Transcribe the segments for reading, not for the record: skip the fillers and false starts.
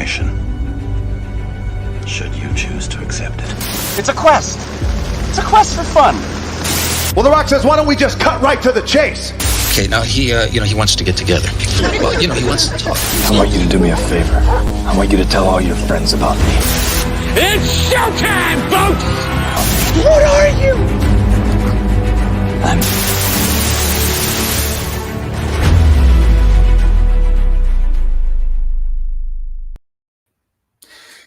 mission, should you choose to accept it. It's a quest. It's a quest for fun. Well, The Rock says, why don't we just cut right to the chase? Okay, now he wants to get together. Well, he wants to talk. I want you to do me a favor. I want you to tell all your friends about me. It's showtime, folks! What are you?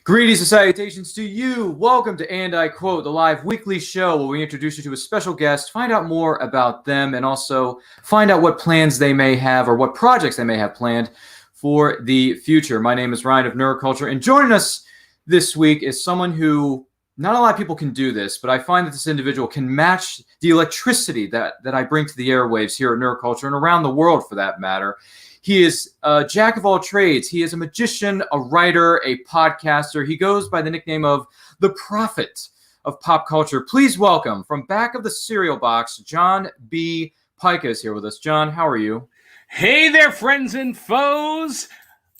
Greetings and salutations to you. Welcome to And I Quote, the live weekly show where we introduce you to a special guest, find out more about them, and also find out what plans they may have or what projects they may have planned for the future. My name is Ryan of Neuroculture, and joining us this week is someone who, not a lot of people can do this, but I find that this individual can match the electricity that I bring to the airwaves here at Neuroculture and around the world for that matter. He is a jack of all trades. He is a magician, a writer, a podcaster. He goes by the nickname of the Prophet of Pop Culture. Please welcome, from back of the cereal box, John B. Pyka is here with us. John, how are you? Hey there, friends and foes.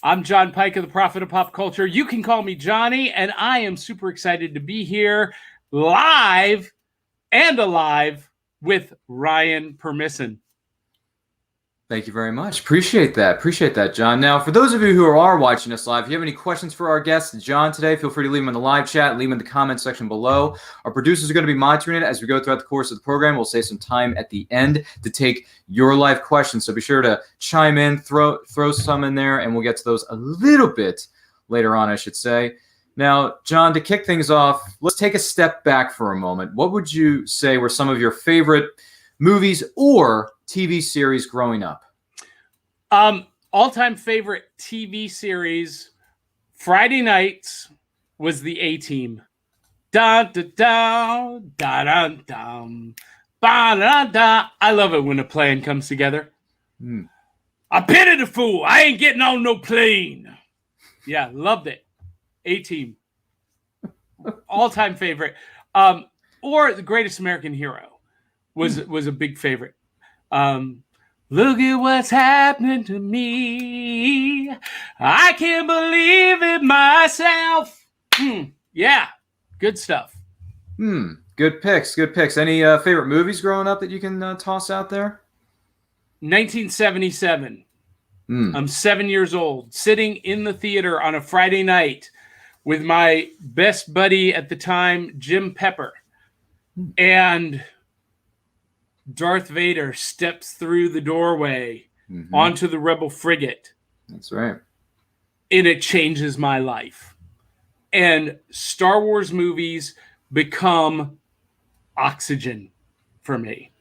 I'm John Pyka, the Prophet of Pop Culture. You can call me Johnny, and I am super excited to be here live and alive with Ryan Permisson. Thank you very much. Appreciate that, John. Now, for those of you who are watching us live, if you have any questions for our guest, John, today, feel free to leave them in the live chat, leave them in the comment section below. Our producers are going to be monitoring it as we go throughout the course of the program. We'll save some time at the end to take your live questions. So be sure to chime in, throw some in there, and we'll get to those a little bit later on, I should say. Now, John, to kick things off, let's take a step back for a moment. What would you say were some of your favorite movies or TV series growing up? All-time favorite TV series, Friday nights, was the A-Team. Dun dun dun dun dun dun dun dun. I love it when a plan comes together. I pity the fool. I ain't getting on no plane. Yeah, loved it. A-Team. All-time favorite. Or The Greatest American Hero was a big favorite. Look at what's happening to me. I can't believe it myself. Yeah, good stuff. Good picks. Any favorite movies growing up that you can toss out there? 1977. I'm 7 years old, sitting in the theater on a Friday night with my best buddy at the time, Jim Pepper. And Darth Vader steps through the doorway onto the Rebel frigate. That's right. And it changes my life. And Star Wars movies become oxygen for me.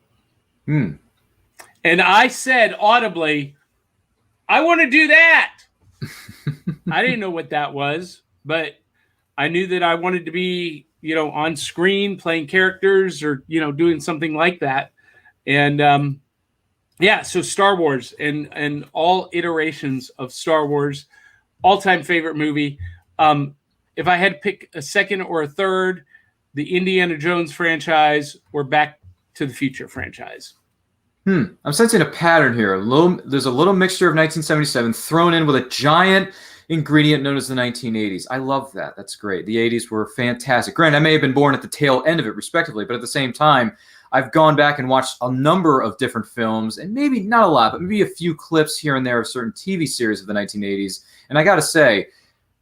And I said audibly, I want to do that. I didn't know what that was, but I knew that I wanted to be, on screen playing characters or, doing something like that. And so Star Wars and all iterations of Star Wars, all-time favorite movie. If I had to pick a second or a third, the Indiana Jones franchise or Back to the Future franchise. I'm sensing a pattern here. There's a little mixture of 1977 thrown in with a giant ingredient known as the 1980s. I love that. That's great. The 80s were fantastic. Granted, I may have been born at the tail end of it, respectively, but at the same time, I've gone back and watched a number of different films, and maybe not a lot, but maybe a few clips here and there of certain TV series of the 1980s. And I got to say,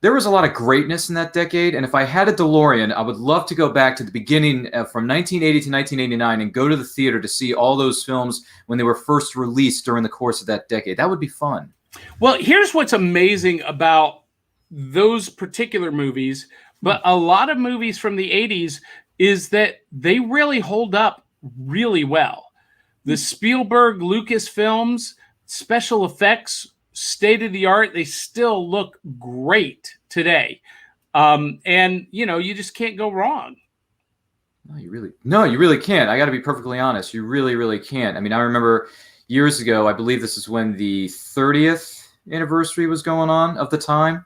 there was a lot of greatness in that decade. And if I had a DeLorean, I would love to go back to the beginning from 1980 to 1989 and go to the theater to see all those films when they were first released during the course of that decade. That would be fun. Well, here's what's amazing about those particular movies, but a lot of movies from the 80s is that they really hold up really well. The Spielberg Lucas films, special effects, state of the art, they still look great today. And you just can't go wrong. No, you really can't. I got to be perfectly honest. You really, really can't. I mean, I remember years ago, I believe this is when the 30th anniversary was going on of the time.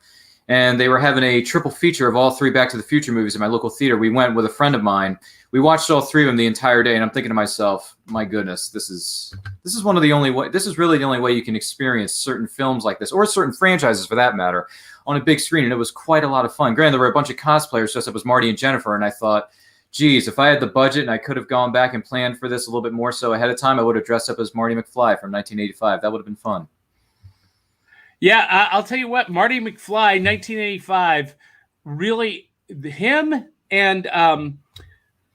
and they were having a triple feature of all 3 Back to the Future movies in my local theater. We went with a friend of mine. We watched all 3 of them the entire day, and I'm thinking to myself, my goodness, this is one of the only way. This is really the only way you can experience certain films like this, or certain franchises for that matter, on a big screen. And it was quite a lot of fun. Granted, there were a bunch of cosplayers dressed up as Marty and Jennifer, and I thought, geez, if I had the budget and I could have gone back and planned for this a little bit more so ahead of time, I would have dressed up as Marty McFly from 1985. That would have been fun. Yeah, I'll tell you what, Marty McFly, 1985, really, him and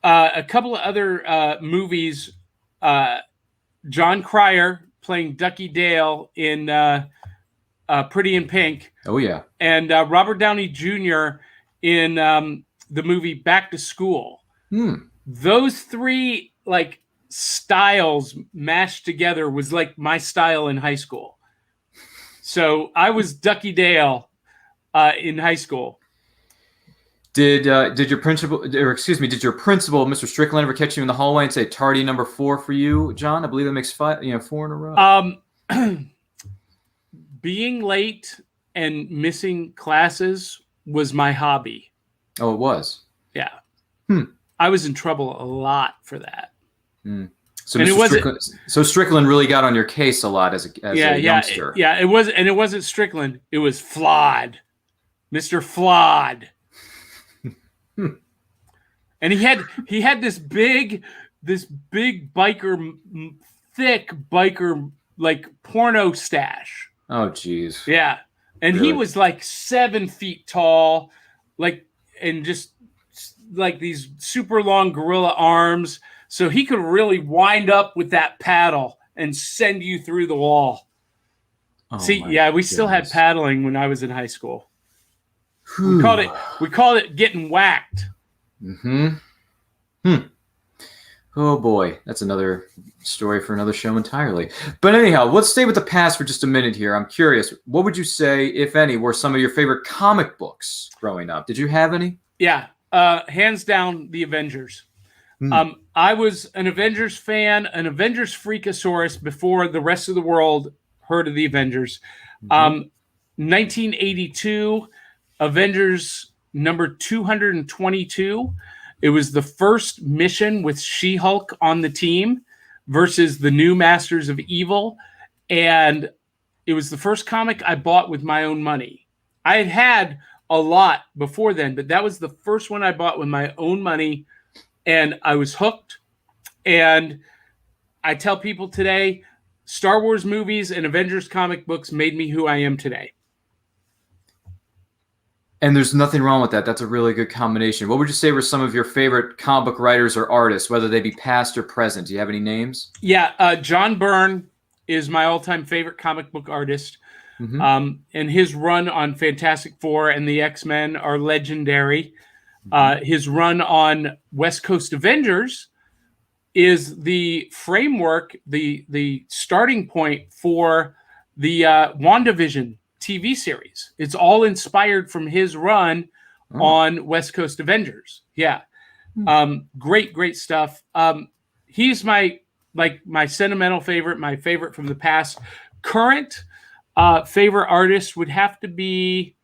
a couple of other movies, John Cryer playing Ducky Dale in Pretty in Pink. Oh, yeah. And Robert Downey Jr. in the movie Back to School. Those 3 like styles mashed together was like my style in high school. So I was Ducky Dale in high school. Did your principal, Mr. Strickland, ever catch you in the hallway and say tardy number 4 for you, John? I believe that makes 4 in a row. Being late and missing classes was my hobby. Oh, it was. Yeah. I was in trouble a lot for that. So Strickland really got on your case a lot as a youngster. It wasn't Strickland. It was Flawed, Mr. Flawed. And he had this big biker, thick biker like porno stash. Oh, geez. Yeah, and really? He was like 7 feet tall, like, and just like these super long gorilla arms. So he could really wind up with that paddle and send you through the wall. Oh, we still had paddling when I was in high school. We called it getting whacked. Oh boy, that's another story for another show entirely. But anyhow, let's stay with the past for just a minute here. I'm curious, what would you say, if any, were some of your favorite comic books growing up? Did you have any? Yeah, hands down, the Avengers. I was an Avengers fan, an Avengers freakasaurus before the rest of the world heard of the Avengers. 1982, Avengers number 222. It was the first mission with She-Hulk on the team versus the new Masters of Evil. And it was the first comic I bought with my own money. I had a lot before then, but that was the first one I bought with my own money. And I was hooked. And I tell people today, Star Wars movies and Avengers comic books made me who I am today. And there's nothing wrong with that. That's a really good combination. What would you say were some of your favorite comic book writers or artists, whether they be past or present? Do you have any names? Yeah, John Byrne is my all-time favorite comic book artist. And his run on Fantastic Four and the X-Men are legendary. His run on West Coast Avengers is the framework, the starting point for the WandaVision TV series. It's all inspired from his run on West Coast Avengers. Yeah. Great stuff. He's my sentimental favorite, my favorite from the past. Current favorite artist would have to be,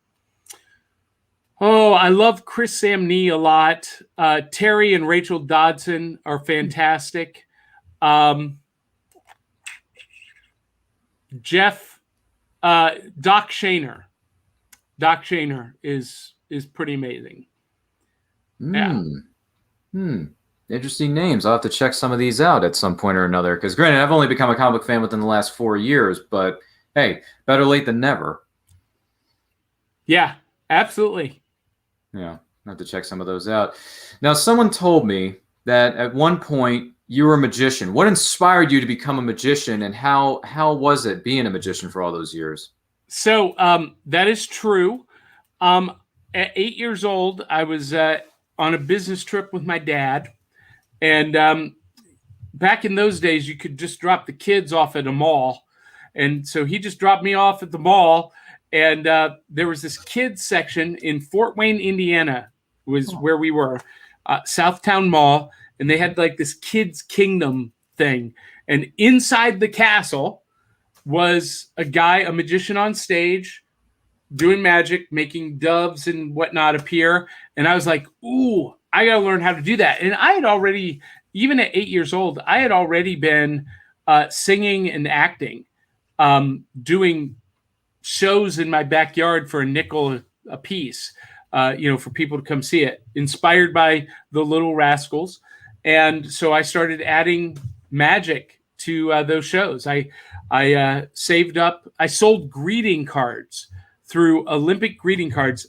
I love Chris Samnee a lot. Terry and Rachel Dodson are fantastic. Doc Shaner. Doc Shaner is pretty amazing. Yeah. Interesting names. I'll have to check some of these out at some point or another. Because granted, I've only become a comic book fan within the last 4 years, but hey, better late than never. Yeah, absolutely. Yeah, I'll have to check some of those out. Now, someone told me that at one point you were a magician. What inspired you to become a magician, and how was it being a magician for all those years? So that is true. At 8 years old, I was on a business trip with my dad. And back in those days, you could just drop the kids off at a mall. And so he just dropped me off at the mall. And there was this kids section in Fort Wayne, Indiana, was where we were, Southtown Mall. And they had like this kids kingdom thing. And inside the castle was a magician on stage, doing magic, making doves and whatnot appear. And I was like, ooh, I got to learn how to do that. And I had already, even at 8 years old, I had already been singing and acting, doing shows in my backyard for a nickel a piece, for people to come see it, inspired by the Little Rascals. And so I started adding magic to those shows. I saved up, I sold greeting cards through Olympic greeting cards.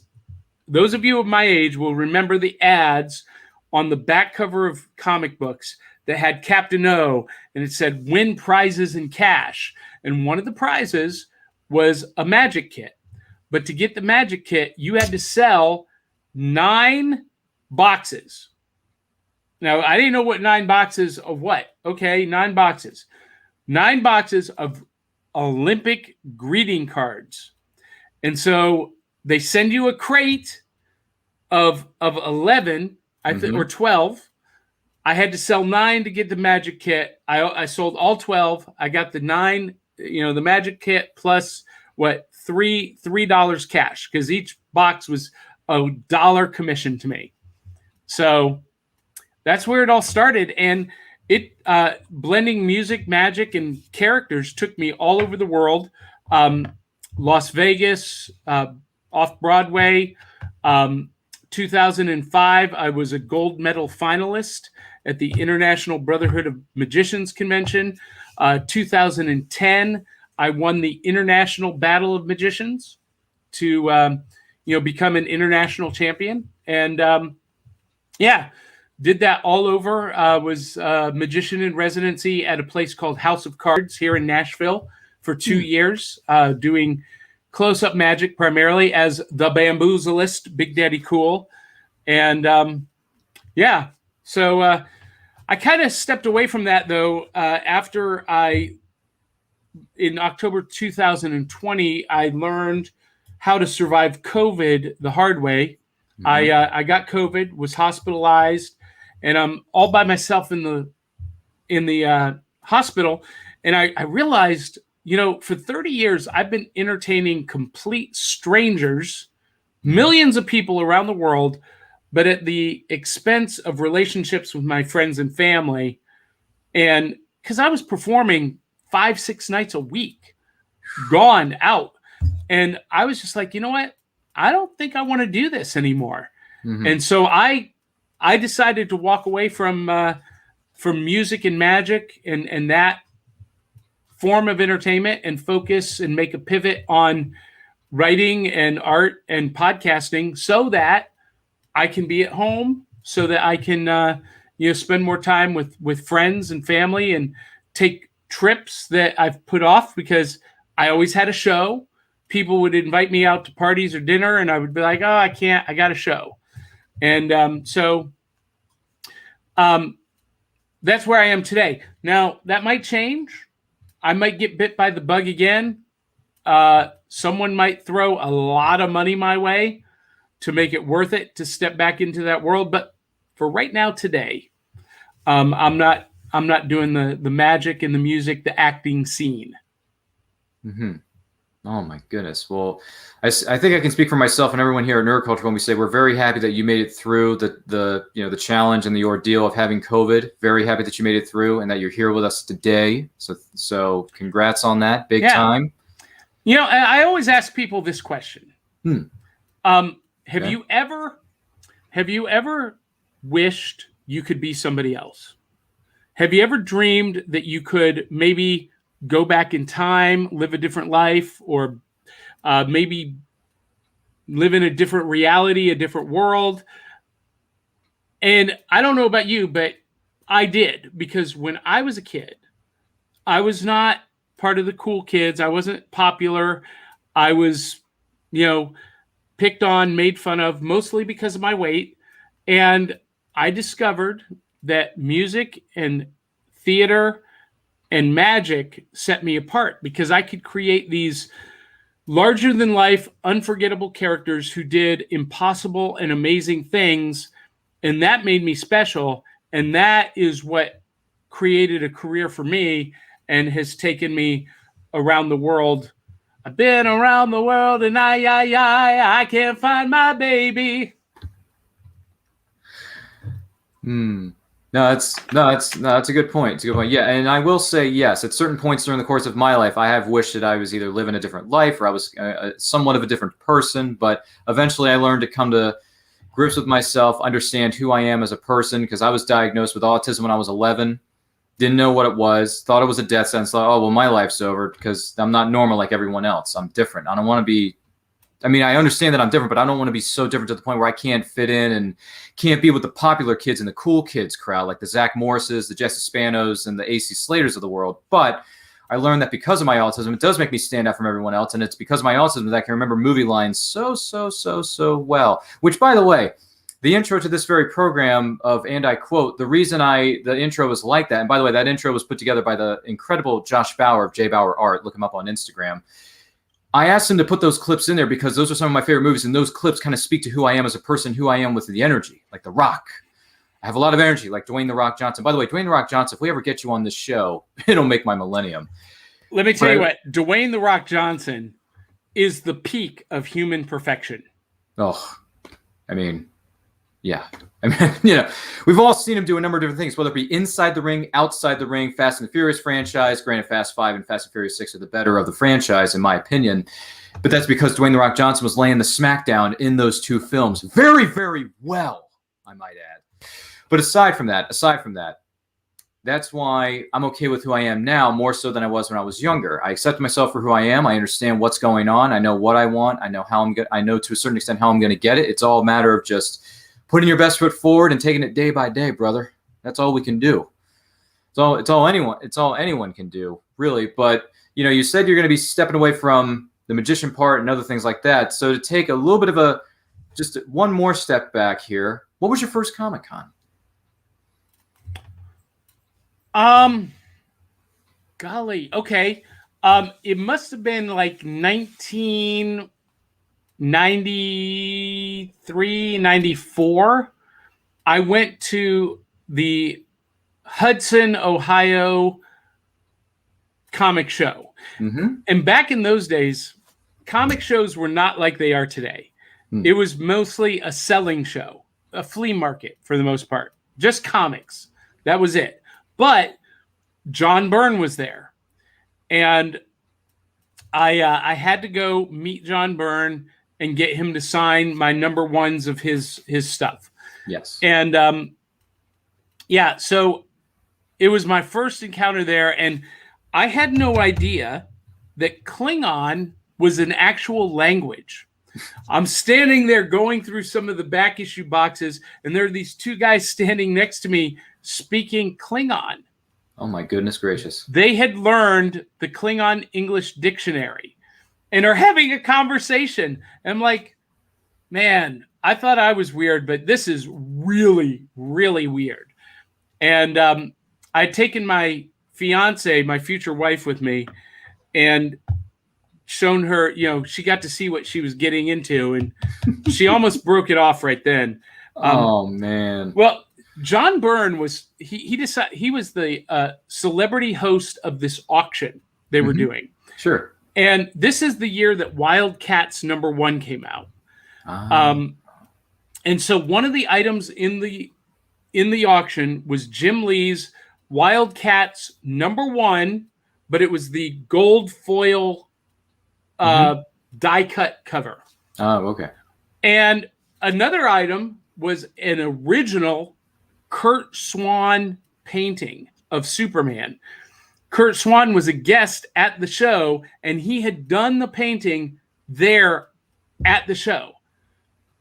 Those of you of my age will remember the ads on the back cover of comic books that had Captain O, and it said win prizes in cash. And one of the prizes was a magic kit. But to get the magic kit, you had to sell 9 boxes. Now, I didn't know what 9 boxes of what. Okay, 9 boxes. 9 boxes of Olympic greeting cards. And so they send you a crate of 11, or 12. I had to sell 9 to get the magic kit. I sold all 12. I got the 9, the magic kit plus $3 cash, because each box was $1 commission to me. So that's where it all started. And it blending music, magic, and characters took me all over the world. Las Vegas, off Broadway. 2005, I was a gold medal finalist at the International Brotherhood of Magicians Convention. 2010, I won the International Battle of Magicians to, become an international champion. And did that all over. Was a magician in residency at a place called House of Cards here in Nashville for 2 years, doing close-up magic primarily as the bamboozlist, Big Daddy Cool. And so I kind of stepped away from that, though, after in October 2020, I learned how to survive COVID the hard way. Mm-hmm. I got COVID, was hospitalized, and I'm all by myself in the hospital. And I realized, for 30 years, I've been entertaining complete strangers, millions of people around the world, but at the expense of relationships with my friends and family. And because I was performing 5-6 nights a week, gone out. And I was just like, you know what? I don't think I want to do this anymore. Mm-hmm. And so I decided to walk away from music and magic and that form of entertainment and focus and make a pivot on writing and art and podcasting, so that I can be at home, so that I can spend more time with friends and family and take trips that I've put off because I always had a show. People would invite me out to parties or dinner, and I would be like, oh, I can't, I got a show. And so that's where I am today. Now, that might change. I might get bit by the bug again. Someone might throw a lot of money my way to make it worth it to step back into that world. But for right now, today, I'm not doing the magic and the music, the acting scene. Mm-hmm. Oh my goodness. Well, I think I can speak for myself and everyone here at Nerd Culture when we say we're very happy that you made it through the challenge and the ordeal of having COVID. Very happy that you made it through and that you're here with us today. So congrats on that, big time. I always ask people this question. Have you ever wished you could be somebody else? Have you ever dreamed that you could maybe go back in time, live a different life, or maybe live in a different reality, a different world? And I don't know about you, but I did, because when I was a kid, I was not part of the cool kids. I wasn't popular. I was, picked on, made fun of, mostly because of my weight. And I discovered that music and theater and magic set me apart, because I could create these larger than life, unforgettable characters who did impossible and amazing things. And that made me special. And that is what created a career for me and has taken me around the world I've been around the world and I can't find my baby. No, that's a good point. It's a good point. Yeah, and I will say yes. At certain points during the course of my life, I have wished that I was either living a different life or I was somewhat of a different person. But eventually, I learned to come to grips with myself, understand who I am as a person, because I was diagnosed with autism when I was 11. Didn't know what it was. Thought it was a death sentence. Thought, oh well, my life's over because I'm not normal like everyone else. I'm different. I don't want to be. I mean, I understand that I'm different, but I don't want to be so different to the point where I can't fit in and can't be with the popular kids and the cool kids crowd, like the Zach Morrises, the Jesse Spanos, and the AC Slaters of the world. But I learned that because of my autism, it does make me stand out from everyone else. And it's because of my autism that I can remember movie lines so well. Which, by the way, the intro to this very program of And I Quote, the reason the intro was like that, and by the way, that intro was put together by the incredible Josh Bauer of J. Bauer Art. Look him up on Instagram. I asked him to put those clips in there because those are some of my favorite movies, and those clips kind of speak to who I am as a person, who I am with the energy, like The Rock. I have a lot of energy, like Dwayne The Rock Johnson. By the way, Dwayne The Rock Johnson, if we ever get you on this show, it'll make my millennium. Let me tell you what, Dwayne The Rock Johnson is the peak of human perfection. Oh, I mean, yeah. I mean, we've all seen him do a number of different things, whether it be inside the ring, outside the ring, Fast and the Furious franchise. Granted, Fast 5 and Fast and Furious 6 are the better of the franchise, in my opinion. But that's because Dwayne The Rock Johnson was laying the smackdown in those two films very, very well, I might add. But aside from that, that's why I'm okay with who I am now, more so than I was when I was younger. I accept myself for who I am. I understand what's going on. I know what I want. I know I know to a certain extent how I'm going to get it. It's all a matter of just putting your best foot forward and taking it day by day, brother. That's all we can do. It's all anyone can do, really. But you said you're going to be stepping away from the magician part and other things like that. So to take a little bit of just one more step back here, what was your first Comic-Con? Golly, okay. It must have been like 1993, 94. I went to the Hudson, Ohio comic show. Mm-hmm. And back in those days, comic shows were not like they are today. It was mostly a selling show, a flea market for the most part, just comics. That was it. But John Byrne was there, and I had to go meet John Byrne and get him to sign my number ones of his stuff. Yes. And so it was my first encounter there, and I had no idea that Klingon was an actual language. I'm standing there going through some of the back issue boxes, and there are these two guys standing next to me speaking Klingon. Oh my goodness gracious. They had learned the Klingon English dictionary and are having a conversation. I'm like, man, I thought I was weird, but this is really, really weird. And I'd taken my fiance, my future wife, with me and shown her, she got to see what she was getting into, and she almost broke it off right then. Oh man. Well, John Byrne was he was the celebrity host of this auction they were doing. Sure. And this is the year that Wildcats #1 came out. And so one of the items in the auction was Jim Lee's Wildcats #1, but it was the gold foil die cut cover. Oh, okay. And another item was an original Kurt Swan painting of Superman. Kurt Swan was a guest at the show, and he had done the painting there at the show.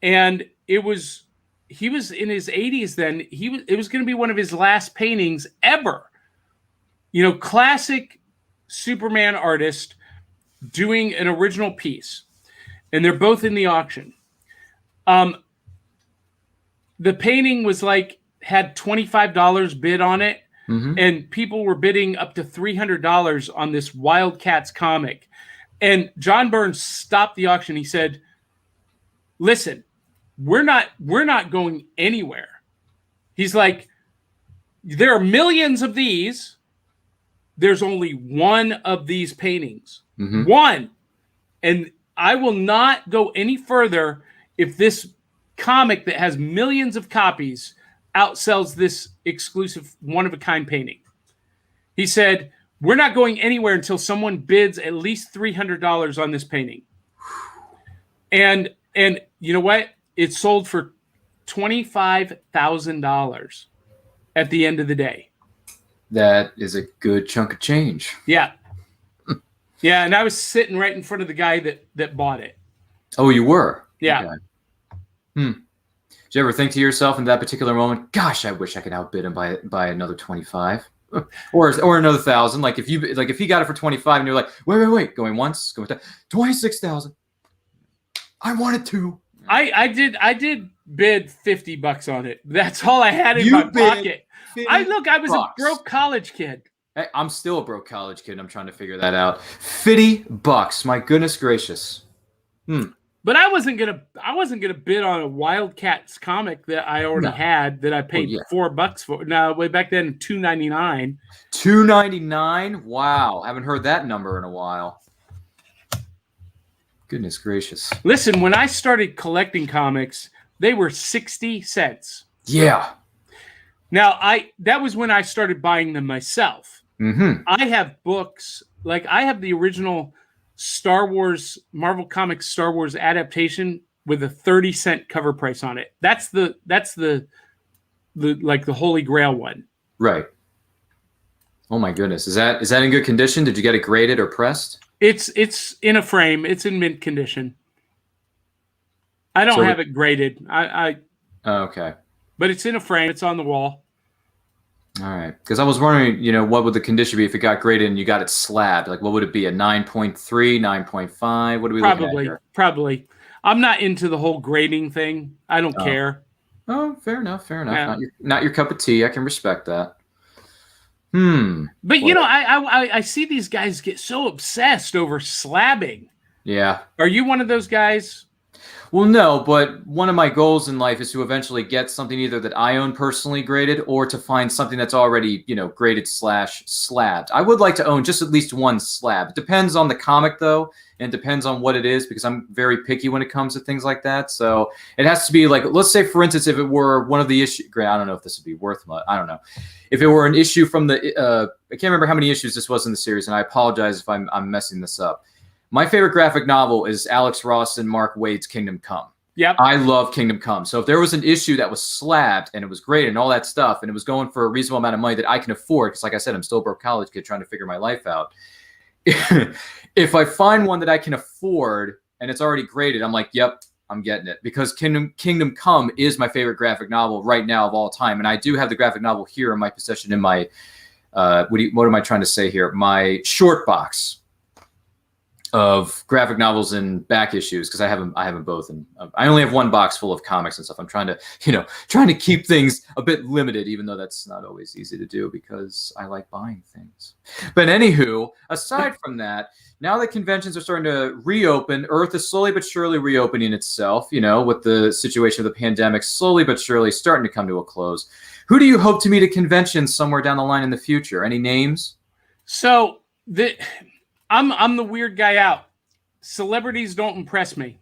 And he was in his 80s then. It was going to be one of his last paintings ever. Classic Superman artist doing an original piece. And they're both in the auction. The painting was had $25 bid on it. And people were bidding up to $300 on this Wildcats comic. And John Byrne stopped the auction. He said, listen, we're not going anywhere. He's like, there are millions of these. There's only one of these paintings. One. And I will not go any further if this comic that has millions of copies outsells this exclusive one-of-a-kind painting. He said, we're not going anywhere until someone bids at least $300 on this painting. And you know what? It sold for $25,000 at the end of the day. That is a good chunk of change. Yeah. Yeah, and I was sitting right in front of the guy that bought it. Oh, you were? Yeah. Okay. Did you ever think to yourself in that particular moment, gosh, I wish I could outbid him by another 25? or another 1,000? Like if he got it for 25 and you're like, wait, going once, going twice, 26,000. I wanted to. I did bid $50 on it. That's all I had in my pocket. I was a broke college kid. Hey, I'm still a broke college kid. I'm trying to figure that out. $50. My goodness gracious. But I wasn't gonna bid on a Wildcats comic that I already had that I paid $4 for. Now way back then, $2.99. $2.99. Wow, haven't heard that number in a while. Goodness gracious. Listen, when I started collecting comics, they were 60 cents. Yeah. Now that was when I started buying them myself. Mm-hmm. I have books, like I have the original Marvel Comics Star Wars adaptation with a 30-cent cover price on it. That's the like the Holy Grail one. Right. Oh my goodness. Is that in good condition? Did you get it graded or pressed? It's in a frame. It's in mint condition. I don't have it graded. Okay. But it's in a frame. It's on the wall. All right. Because I was wondering, what would the condition be if it got graded and you got it slabbed? Like, what would it be? A 9.3, 9.5? What do we look at here? Probably. I'm not into the whole grading thing. I don't care. Oh, fair enough. Yeah. Not your cup of tea. I can respect that. But I see these guys get so obsessed over slabbing. Yeah. Are you one of those guys? Well, no, but one of my goals in life is to eventually get something either that I own personally graded or to find something that's already, graded / slabbed. I would like to own just at least one slab. It depends on the comic, though, and it depends on what it is because I'm very picky when it comes to things like that. So it has to be like, let's say, for instance, if it were one of the issues, I don't know if this would be worth much. I don't know. If it were an issue from the, I can't remember how many issues this was in the series, and I apologize if I'm messing this up. My favorite graphic novel is Alex Ross and Mark Waid's Kingdom Come. Yep. I love Kingdom Come. So if there was an issue that was slabbed and it was great and all that stuff, and it was going for a reasonable amount of money that I can afford, because like I said, I'm still a broke college kid trying to figure my life out. If I find one that I can afford and it's already graded, I'm like, yep, I'm getting it. Because Kingdom Come is my favorite graphic novel right now of all time. And I do have the graphic novel here in my possession in my, what am I trying to say here? My short box of graphic novels and back issues, because I have them both, and I only have one box full of comics and stuff. I'm trying to keep things a bit limited, even though that's not always easy to do because I like buying things. But anywho, aside from that, now that conventions are starting to reopen, Earth is slowly but surely reopening itself. With the situation of the pandemic slowly but surely starting to come to a close. Who do you hope to meet at conventions somewhere down the line in the future? Any names? So I'm the weird guy out. Celebrities don't impress me.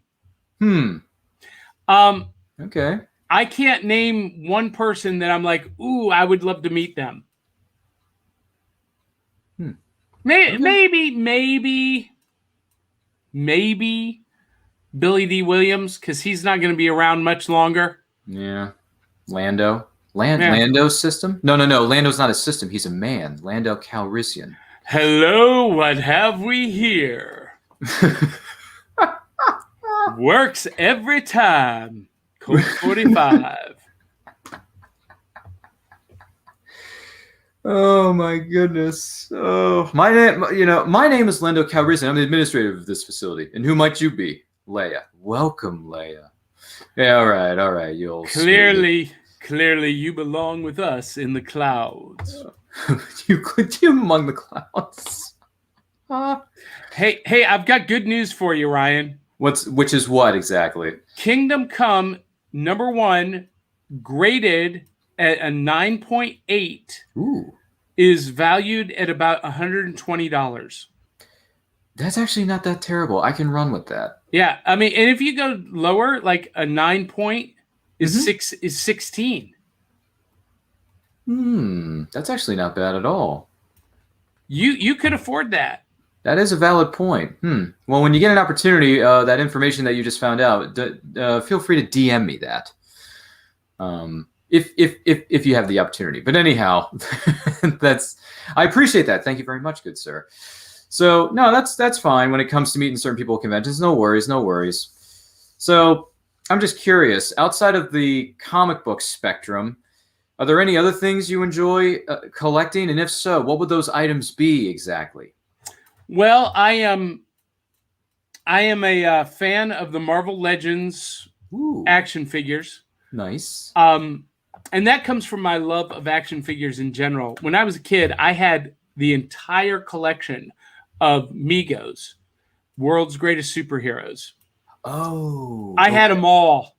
Okay. I can't name one person that I'm like, ooh, I would love to meet them. Maybe Billy D. Williams, because he's not going to be around much longer. Yeah. Lando's system? No. Lando's not a system. He's a man. Lando Calrissian. Hello, what have we here? Works every time. Code 45. Oh my goodness. Oh, my name is Lando Calrissian. I'm the administrator of this facility. And who might you be? Leia. Welcome, Leia. Yeah, all right. You'll Clearly you belong with us in the clouds. you among the clouds. Hey, I've got good news for you, Ryan. Which is what exactly? Kingdom Come #1, graded at a 9.8, Ooh, is valued at about $120. That's actually not that terrible. I can run with that. Yeah, I mean, and if you go lower, like a 9 point is 16. That's actually not bad at all. You could afford that. That is a valid point. Well, when you get an opportunity, that information that you just found out, feel free to DM me that. If you have the opportunity. But anyhow, I appreciate that. Thank you very much, good sir. So no, that's fine when it comes to meeting certain people at conventions. No worries. So I'm just curious, outside of the comic book spectrum, are there any other things you enjoy collecting? And if so, what would those items be exactly? Well, I am a fan of the Marvel Legends action figures. Nice. And that comes from my love of action figures in general. When I was a kid, I had the entire collection of Migos, World's Greatest Superheroes. Oh. I had them all.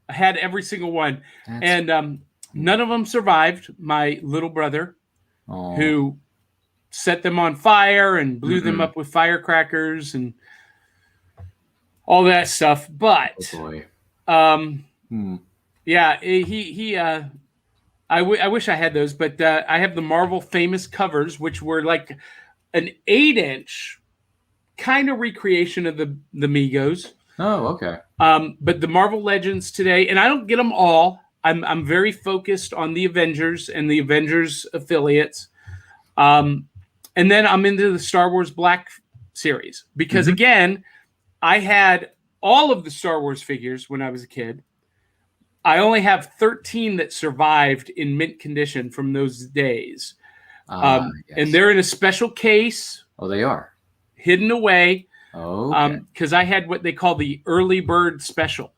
I had every single one. And none of them survived. My little brother, who set them on fire and blew them up with firecrackers and all that stuff. But yeah, I wish I had those, but I have the Marvel famous covers, which were like an 8-inch kind of recreation of the Migos. Oh, okay. But the Marvel Legends today, and I don't get them all. I'm very focused on the Avengers and the Avengers affiliates. And then I'm into the Star Wars Black series because again, I had all of the Star Wars figures when I was a kid. I only have 13 that survived in mint condition from those days. Yes. And they're in a special case. Oh, they are hidden away. Oh, okay. Because I had what they call the early bird special.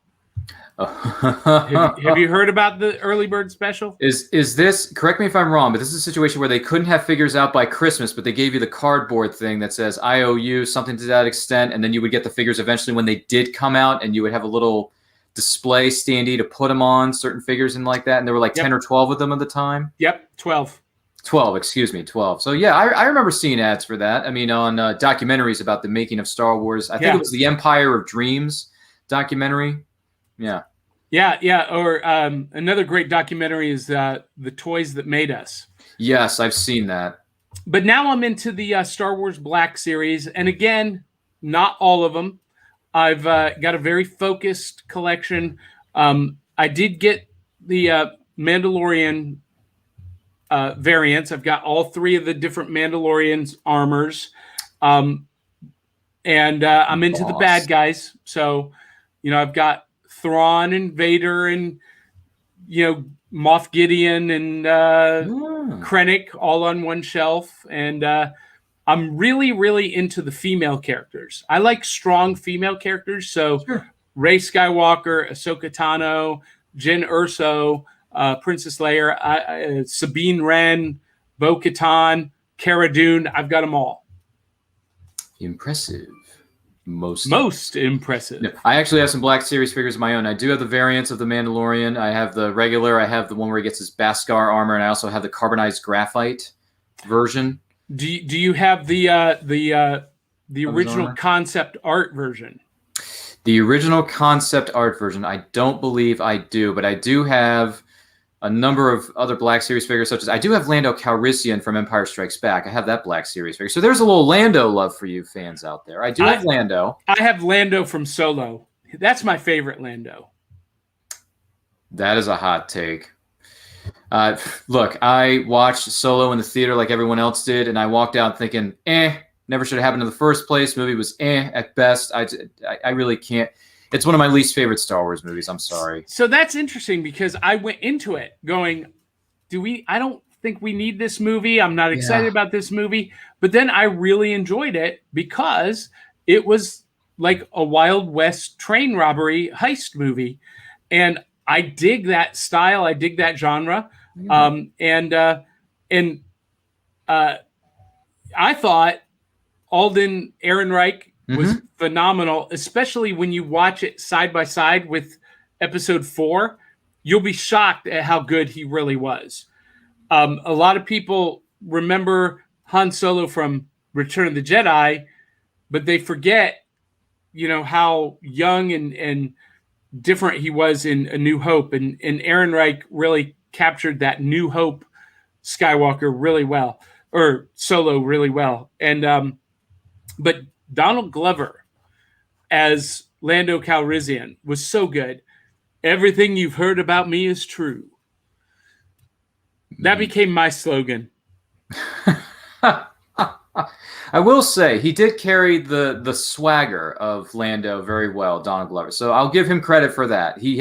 Have you heard about the early bird special? Is this, correct me if I'm wrong, but this is a situation where they couldn't have figures out by Christmas, but they gave you the cardboard thing that says I owe you something to that extent, and then you would get the figures eventually when they did come out, and you would have a little display standee to put them on, certain figures and like that, and there were like 10 or 12 of them at the time? Yep, 12. 12, excuse me, 12. So yeah, I remember seeing ads for that. I mean, on documentaries about the making of Star Wars. I think it was the Empire of Dreams documentary. Yeah. Or another great documentary is The Toys That Made Us. Yes, I've seen that. But now I'm into the Star Wars Black series. And again, not all of them. I've got a very focused collection. I did get the Mandalorian variants. I've got all 3 of the different Mandalorians armors. And I'm into the bad guys. So, I've got Thrawn and Vader and, Moff Gideon and Krennic all on one shelf. And I'm really, really into the female characters. I like strong female characters. So Rey Skywalker, Ahsoka Tano, Jyn Erso, Princess Leia, Sabine Wren, Bo-Katan, Cara Dune. I've got them all. Impressive. Most impressive. No, I actually have some Black Series figures of my own. I do have the variants of the Mandalorian. I have the regular. I have the one where he gets his Beskar armor, and I also have the carbonized graphite version. Do you have the original concept art version? The original concept art version, I don't believe I do, but I do have a number of other Black Series figures, such as I do have Lando Calrissian from Empire Strikes Back. I have that Black Series figure. So there's a little Lando love for you fans out there. I do have Lando. I have Lando from Solo. That's my favorite Lando. That is a hot take. Look, I watched Solo in the theater like everyone else did, and I walked out thinking, never should have happened in the first place. Movie was at best. I really can't. It's one of my least favorite Star Wars movies. I'm sorry. So that's interesting because I went into it going, I don't think we need this movie. I'm not excited about this movie. But then I really enjoyed it because it was like a Wild West train robbery heist movie. And I dig that style. I dig that genre. I thought Alden Ehrenreich was phenomenal, especially when you watch it side by side with episode 4. You'll be shocked at how good he really was. A lot of people remember Han Solo from Return of the Jedi, but they forget, how young and different he was in A New Hope, and Aaron Reich really captured that New Hope Skywalker really well, or Solo really well. And but Donald Glover as Lando Calrissian was so good. Everything you've heard about me is true. That became my slogan. I will say he did carry the swagger of Lando very well, Donald Glover. So I'll give him credit for that. He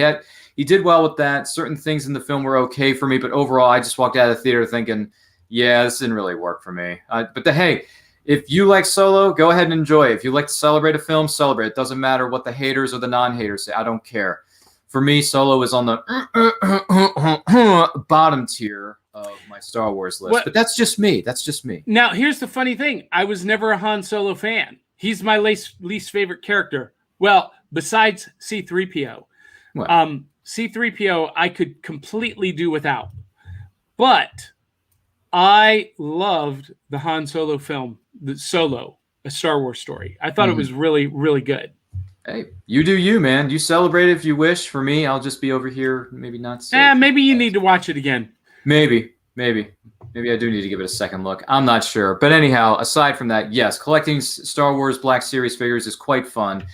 did well with that. Certain things in the film were okay for me, but overall, I just walked out of the theater thinking, yeah, this didn't really work for me. Hey, if you like Solo, go ahead and enjoy it. If you like to celebrate a film, celebrate. It doesn't matter what the haters or the non-haters say. I don't care. For me, Solo is on the bottom tier of my Star Wars list. But that's just me. Now, here's the funny thing. I was never a Han Solo fan. He's my least favorite character. Well, besides C-3PO. C-3PO I could completely do without. But I loved the Han Solo film, the Solo, A Star Wars Story. I thought it was really, really good. Hey, you do you, man. You celebrate it if you wish. For me, I'll just be over here, maybe not so. Maybe you need to watch it again. Maybe I do need to give it a second look. I'm not sure. But anyhow, aside from that, yes, collecting Star Wars Black Series figures is quite fun.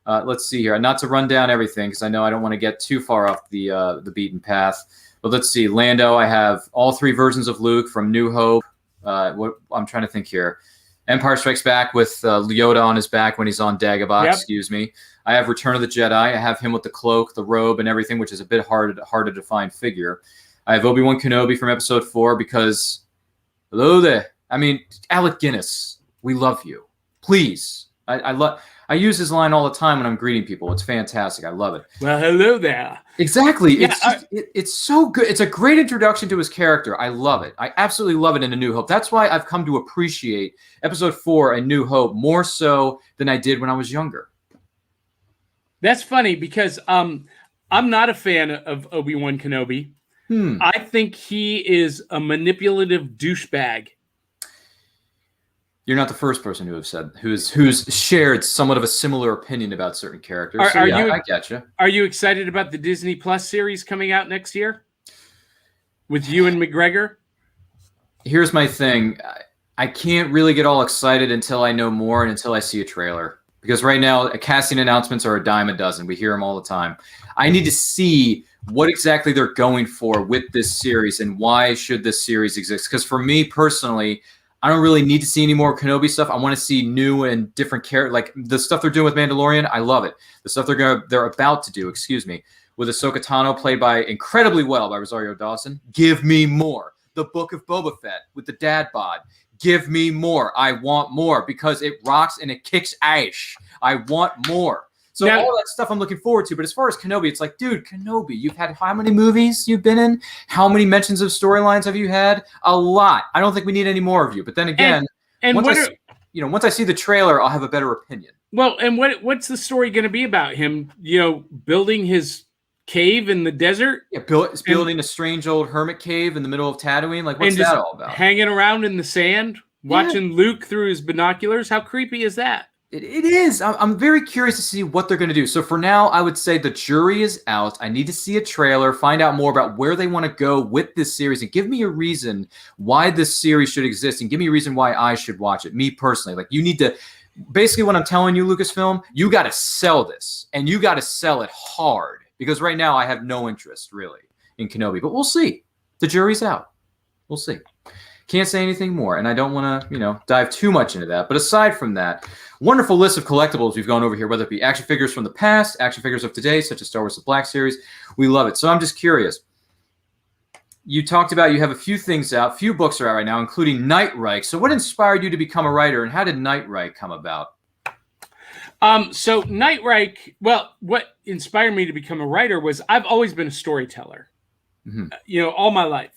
Let's see here. Not to run down everything, because I know I don't want to get too far off the beaten path. But let's see. Lando, I have all 3 versions of Luke from New Hope. I'm trying to think here. Empire Strikes Back with Yoda on his back when he's on Dagobah, excuse me. I have Return of the Jedi. I have him with the cloak, the robe, and everything, which is a bit harder to find figure. I have Obi-Wan Kenobi from Episode 4 because, hello there. I mean, Alec Guinness, we love you. Please. I use his line all the time when I'm greeting people. It's fantastic. I love it. Well, hello there. Exactly. Yeah, it's so good. It's a great introduction to his character. I love it. I absolutely love it in A New Hope. That's why I've come to appreciate Episode 4 and New Hope more so than I did when I was younger. That's funny because I'm not a fan of Obi-Wan Kenobi. I think he is a manipulative douchebag. You're not the first person who have said who's shared somewhat of a similar opinion about certain characters. I get you. Are you excited about the Disney Plus series coming out next year with Ewan McGregor? Here's my thing. I can't really get all excited until I know more and until I see a trailer. Because right now, casting announcements are a dime a dozen. We hear them all the time. I need to see what exactly they're going for with this series and why should this series exist. Because for me personally, I don't really need to see any more Kenobi stuff. I want to see new and different characters. Like the stuff they're doing with Mandalorian, I love it. The stuff they're about to do, with Ahsoka Tano played by incredibly well by Rosario Dawson. Give me more. The Book of Boba Fett with the dad bod. Give me more. I want more because it rocks and it kicks ass. I want more. So now, all that stuff I'm looking forward to. But as far as Kenobi, it's like, dude, Kenobi, you've had how many movies you've been in? How many mentions of storylines have you had? A lot. I don't think we need any more of you. But then again, once I see the trailer, I'll have a better opinion. Well, and what's the story going to be about him? Building his cave in the desert? Yeah, building a strange old hermit cave in the middle of Tatooine. Like, what's that all about? Hanging around in the sand, watching Luke through his binoculars. How creepy is that? It is. I'm very curious to see what they're going to do. So for now, I would say the jury is out. I need to see a trailer, find out more about where they want to go with this series, and give me a reason why this series should exist, and give me a reason why I should watch it. Me personally, like you need to. Basically, what I'm telling you, Lucasfilm, you got to sell this, and you got to sell it hard because right now I have no interest really in Kenobi. But we'll see. The jury's out. We'll see. Can't say anything more, and I don't want to, dive too much into that. But aside from that, wonderful list of collectibles we've gone over here, whether it be action figures from the past, action figures of today, such as Star Wars The Black Series. We love it. So I'm just curious. You talked about you have a few things out, few books are out right now, including Night Reich. So what inspired you to become a writer, and how did Night Reich come about? So Night Reich, well, what inspired me to become a writer was I've always been a storyteller, all my life.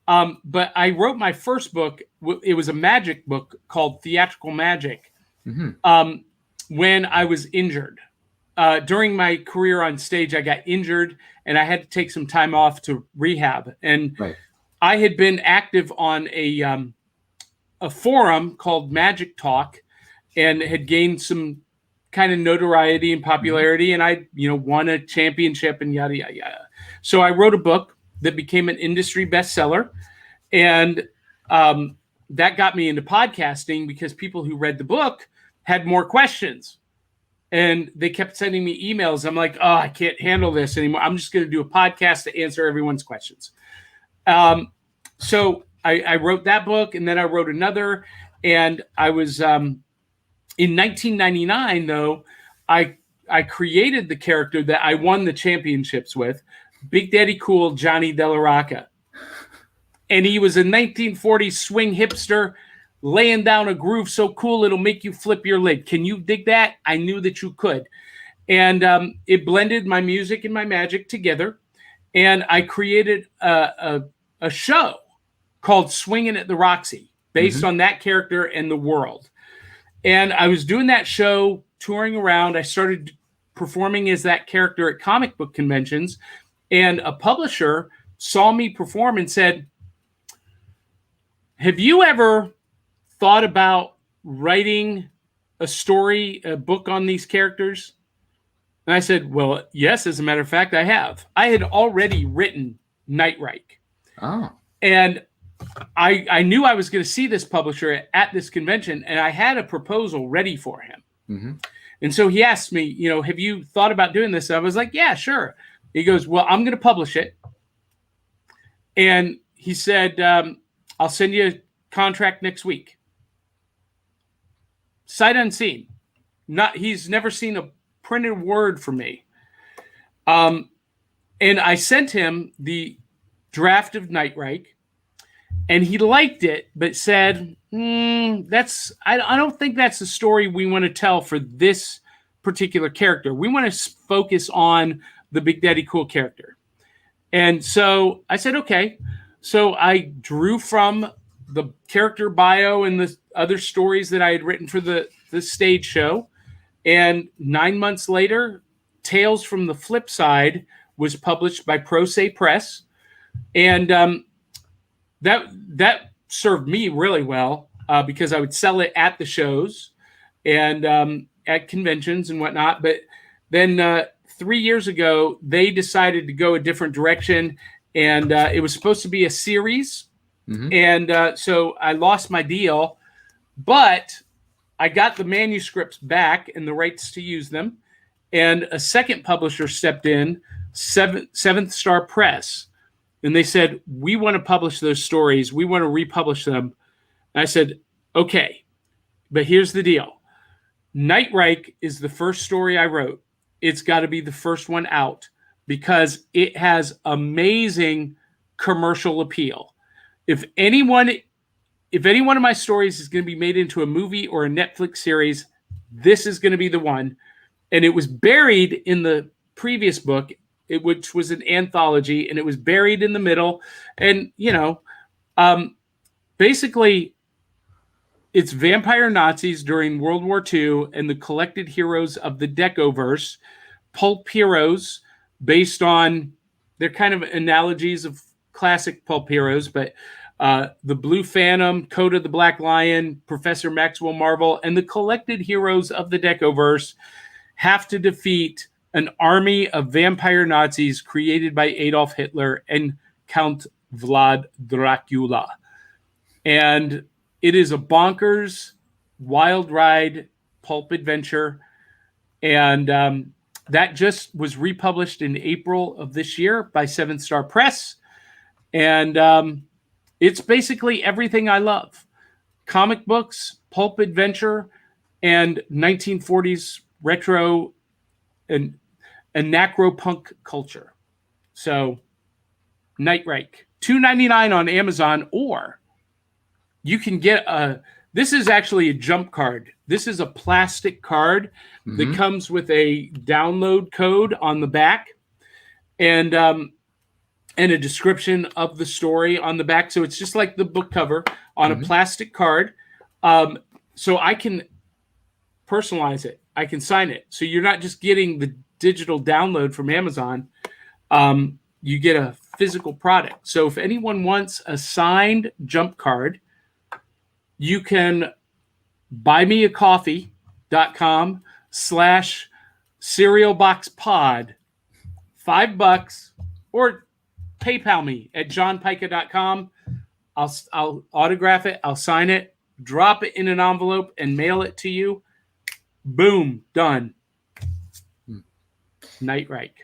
But I wrote my first book. It was a magic book called Theatrical Magic when I was injured. During my career on stage, I got injured and I had to take some time off to rehab. And I had been active on a forum called Magic Talk. and had gained some kind of notoriety and popularity, and I, won a championship and yada, yada, yada. So I wrote a book that became an industry bestseller, and that got me into podcasting because people who read the book had more questions, and they kept sending me emails. I'm like, oh, I can't handle this anymore. I'm just going to do a podcast to answer everyone's questions. So I wrote that book, and then I wrote another, and I was in 1999, though, I created the character that I won the championships with, Big Daddy Cool Johnny Della Rocca. And he was a 1940s swing hipster laying down a groove so cool it'll make you flip your lid. Can you dig that? I knew that you could. And it blended my music and my magic together. And I created a show called Swinging at the Roxy based on that character and the world. And I was doing that show, touring around. I started performing as that character at comic book conventions. And a publisher saw me perform and said, have you ever thought about writing a story, a book on these characters? And I said, well, yes, as a matter of fact, I have. I had already written Nightrike. Oh. And I knew I was going to see this publisher at this convention, and I had a proposal ready for him. Mm-hmm. And so he asked me, have you thought about doing this? And I was like, yeah, sure. He goes, well, I'm going to publish it. And he said, I'll send you a contract next week. Sight unseen. He's never seen a printed word from me. And I sent him the draft of Nightrike, and he liked it, but said, I don't think that's the story we want to tell for this particular character. We want to focus on the Big Daddy Cool character. And so I said, okay. So I drew from the character bio and the other stories that I had written for the stage show. And 9 months later, Tales from the Flip Side was published by Pro Se Press. And that served me really well because I would sell it at the shows and at conventions and whatnot. But then 3 years ago, they decided to go a different direction, and it was supposed to be a series. Mm-hmm. And so I lost my deal, but I got the manuscripts back and the rights to use them. And a second publisher stepped in, Seventh Star Press. And they said, we want to publish those stories. We want to republish them. And I said, okay, but here's the deal. Nightrike is the first story I wrote. It's got to be the first one out because it has amazing commercial appeal. If any one of my stories is going to be made into a movie or a Netflix series, this is going to be the one. And it was buried in the previous book, which was an anthology, and it was buried in the middle. And, basically, it's vampire Nazis during World War II and the collected heroes of the Decoverse, pulp heroes based on, they're kind of analogies of classic pulp heroes, but the Blue Phantom, Coda the Black Lion, Professor Maxwell Marvel, and the collected heroes of the Decoverse have to defeat an army of vampire Nazis created by Adolf Hitler and Count Vlad Dracula. And it is a bonkers, wild ride pulp adventure. And that just was republished in April of this year by Seventh Star Press. And it's basically everything I love. Comic books, pulp adventure, and 1940s retro and anarcho-punk culture. So, Nightrike, $2.99 on Amazon, or you can get this is actually a jump card. This is a plastic card that comes with a download code on the back and a description of the story on the back. So it's just like the book cover on a plastic card. So I can personalize it. I can sign it. So you're not just getting the digital download from Amazon. You get a physical product. So if anyone wants a signed jump card, you can buymeacoffee.com/cerealboxpod, $5, or PayPal me at johnpyka.com. I'll autograph it. I'll sign it, drop it in an envelope, and mail it to you. Boom, done. Night Reich.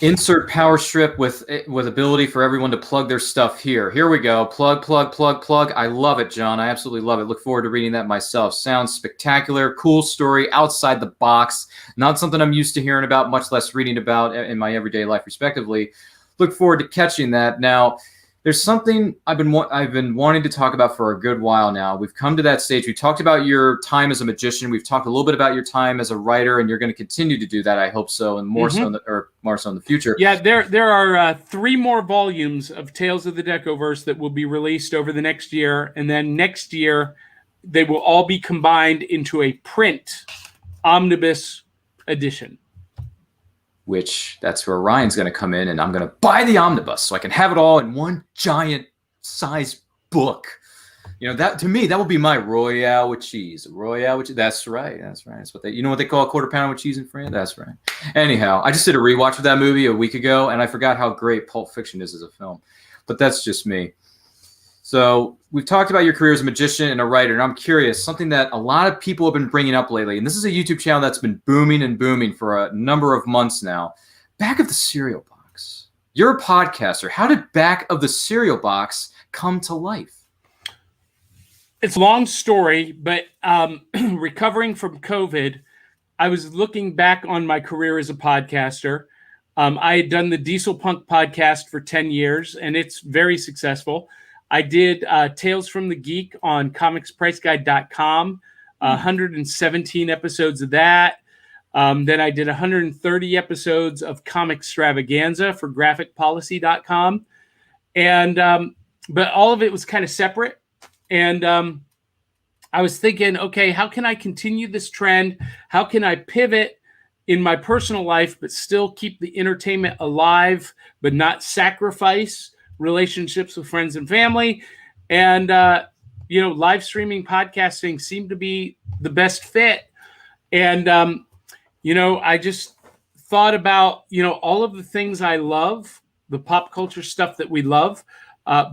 Insert power strip with ability for everyone to plug their stuff here. Here we go. Plug. I love it, John. I absolutely love it. Look forward to reading that myself. Sounds spectacular. Cool story. Outside the box. Not something I'm used to hearing about, much less reading about in my everyday life, respectively. Look forward to catching that. Now, there's something I've been wanting to talk about for a good while now. We've come to that stage. We talked about your time as a magician. We've talked a little bit about your time as a writer, and you're going to continue to do that. I hope so, and more so in the future. Yeah, there are 3 more volumes of Tales of the Decoverse that will be released over the next year, and then next year they will all be combined into a print omnibus edition. Which that's where Ryan's going to come in, and I'm going to buy the omnibus so I can have it all in one giant size book. You know, that to me, that would be my Royale with cheese. Royale with cheese. That's right. That's what they, what they call a quarter pounder with cheese in France? That's right. Anyhow, I just did a rewatch of that movie a week ago, and I forgot how great Pulp Fiction is as a film. But that's just me. So we've talked about your career as a magician and a writer, and I'm curious, something that a lot of people have been bringing up lately, and this is a YouTube channel that's been booming for a number of months now. Back of the Cereal Box. You're a podcaster. How did Back of the Cereal Box come to life? It's a long story, but recovering from COVID, I was looking back on my career as a podcaster. I had done the Diesel Punk podcast for 10 years, and it's very successful. I did Tales from the Geek on comicspriceguide.com, 117 episodes of that. Then I did 130 episodes of Comic Extravaganza for graphicpolicy.com. And but all of it was kind of separate. And I was thinking, okay, how can I continue this trend? How can I pivot in my personal life, but still keep the entertainment alive, but not sacrifice relationships with friends and family? And, live streaming podcasting seemed to be the best fit. And, I just thought about, all of the things I love, the pop culture stuff that we love,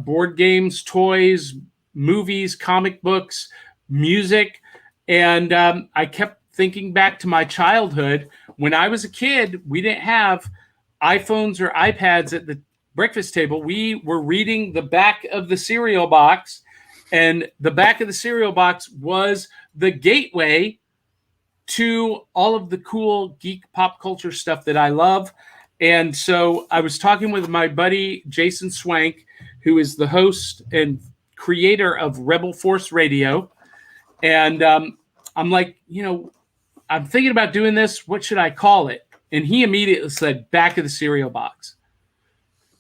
board games, toys, movies, comic books, music. And I kept thinking back to my childhood. When I was a kid, we didn't have iPhones or iPads at the breakfast table. We were reading the back of the cereal box, and the back of the cereal box was the gateway to all of the cool geek pop culture stuff that I love. And so I was talking with my buddy Jason Swank, who is the host and creator of Rebel Force Radio. And I'm like, I'm thinking about doing this. What should I call it? And he immediately said, Back of the Cereal Box.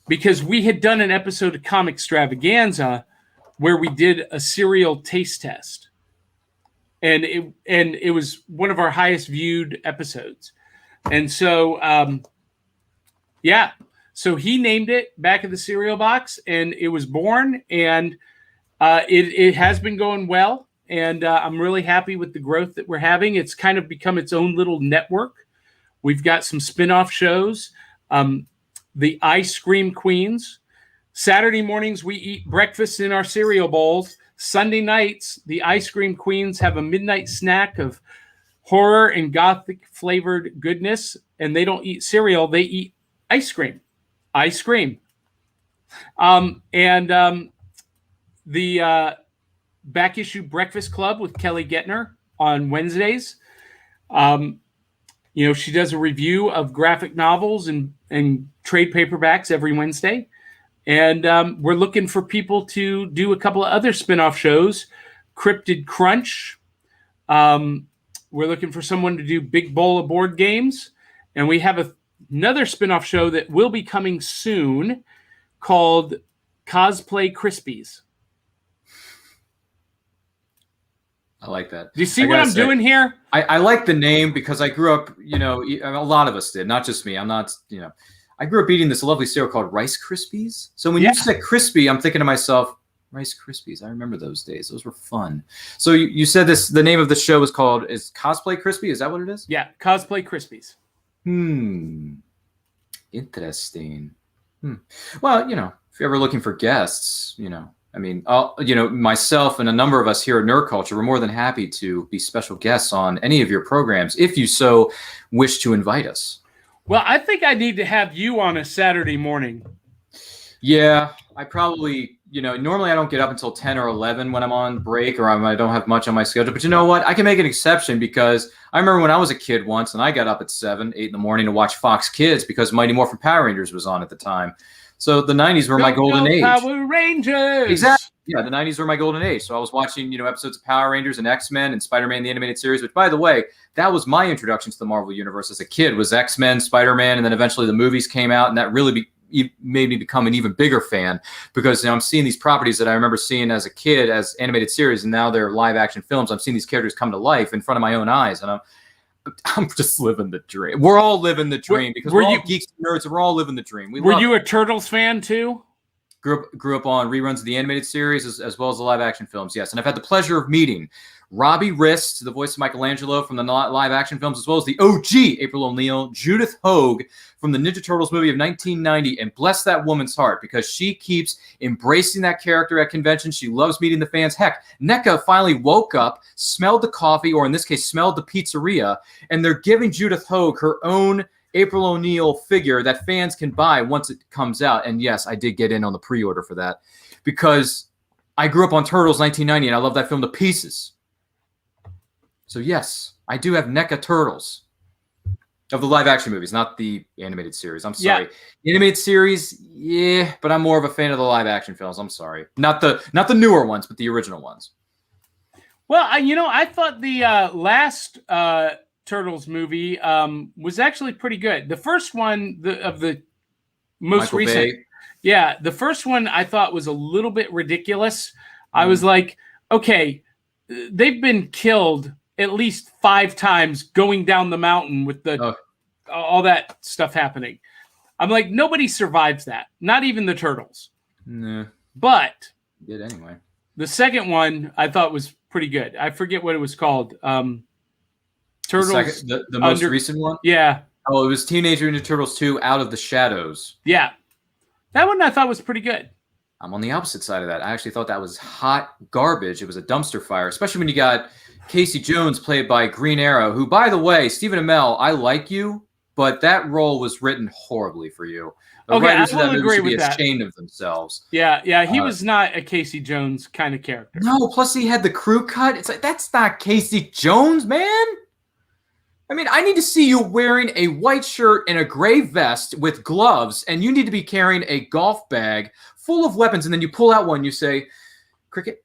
Because we had done an episode of Comic Extravaganza where we did a cereal taste test. And it was one of our highest viewed episodes. And so, so he named it Back of the Cereal Box, and it was born, and it has been going well. And I'm really happy with the growth that we're having. It's kind of become its own little network. We've got some spin-off shows. The Ice Cream Queens. Saturday mornings, we eat breakfast in our cereal bowls. Sunday nights, the Ice Cream Queens have a midnight snack of horror and gothic flavored goodness. And they don't eat cereal, they eat ice cream. Ice cream. The Back Issue Breakfast Club with Kelly Gettner on Wednesdays. She does a review of graphic novels and trade paperbacks every Wednesday. And we're looking for people to do a couple of other spinoff shows. Cryptid Crunch. We're looking for someone to do Big Bowl of Board Games. And we have another spinoff show that will be coming soon called Cosplay Krispies. I like that. Do you see what I'm doing here? I like the name because I grew up, a lot of us did, not just me. I'm not, I grew up eating this lovely cereal called Rice Krispies. So when you said crispy, I'm thinking to myself, Rice Krispies. I remember those days. Those were fun. So you said the name of the show is Cosplay Crispy? Is that what it is? Yeah, Cosplay Krispies. Interesting. Well, if you're ever looking for guests, I mean, myself and a number of us here at Nerd Culture, we're more than happy to be special guests on any of your programs if you so wish to invite us. Well, I think I need to have you on a Saturday morning. Yeah, I probably, normally I don't get up until 10 or 11 when I'm on break or I don't have much on my schedule. But you know what? I can make an exception because I remember when I was a kid once and I got up at 7, 8 in the morning to watch Fox Kids because Mighty Morphin Power Rangers was on at the time. So the 90s were my golden age. Power Rangers! Exactly. Yeah, the 90s were my golden age. So I was watching, episodes of Power Rangers and X-Men and Spider-Man, the animated series, which, by the way, that was my introduction to the Marvel Universe as a kid, was X-Men, Spider-Man, and then eventually the movies came out, and that really made me become an even bigger fan because I'm seeing these properties that I remember seeing as a kid as animated series, and now they're live-action films. I'm seeing these characters come to life in front of my own eyes, and I'm just living the dream. We're all living the dream because we're all geeks and nerds, and we're all living the dream. Were you a Turtles fan too? Grew up on reruns of the animated series as well as the live action films, yes. And I've had the pleasure of meeting Robbie Rist, the voice of Michelangelo from the live action films, as well as the OG April O'Neil, Judith Hogue from the Ninja Turtles movie of 1990. And bless that woman's heart because she keeps embracing that character at conventions. She loves meeting the fans. Heck, NECA finally woke up, smelled the coffee, or in this case, smelled the pizzeria, and they're giving Judith Hogue her own April O'Neil figure that fans can buy once it comes out. And yes, I did get in on the pre-order for that because I grew up on Turtles 1990 and I love that film to pieces. So yes, I do have NECA Turtles of the live action movies, not the animated series. I'm sorry. Yeah. The animated series, yeah, but I'm more of a fan of the live action films. I'm sorry. Not the newer ones, but the original ones. Well, I thought the last Turtles movie was actually pretty good. The first one of the most Michael recent, Bay. Yeah, the first one I thought was a little bit ridiculous. I was like, okay, they've been killed at least 5 times going down the mountain with all that stuff happening. I'm like, nobody survives that, not even the Turtles. Nah. But did anyway. The second one I thought was pretty good. I forget what it was called. Turtles, the most recent one? Yeah. Oh, it was Teenage Mutant Ninja Turtles 2 Out of the Shadows. Yeah. That one I thought was pretty good. I'm on the opposite side of that. I actually thought that was hot garbage. It was a dumpster fire, especially when you got Casey Jones played by Green Arrow, who, by the way, Stephen Amell, I like you, but that role was written horribly for you. The writers of that movie should be ashamed of themselves. Yeah, he was not a Casey Jones kind of character. No, plus he had the crew cut. It's like, that's not Casey Jones, man. I mean, I need to see you wearing a white shirt and a gray vest with gloves, and you need to be carrying a golf bag full of weapons, and then you pull out one, you say, cricket?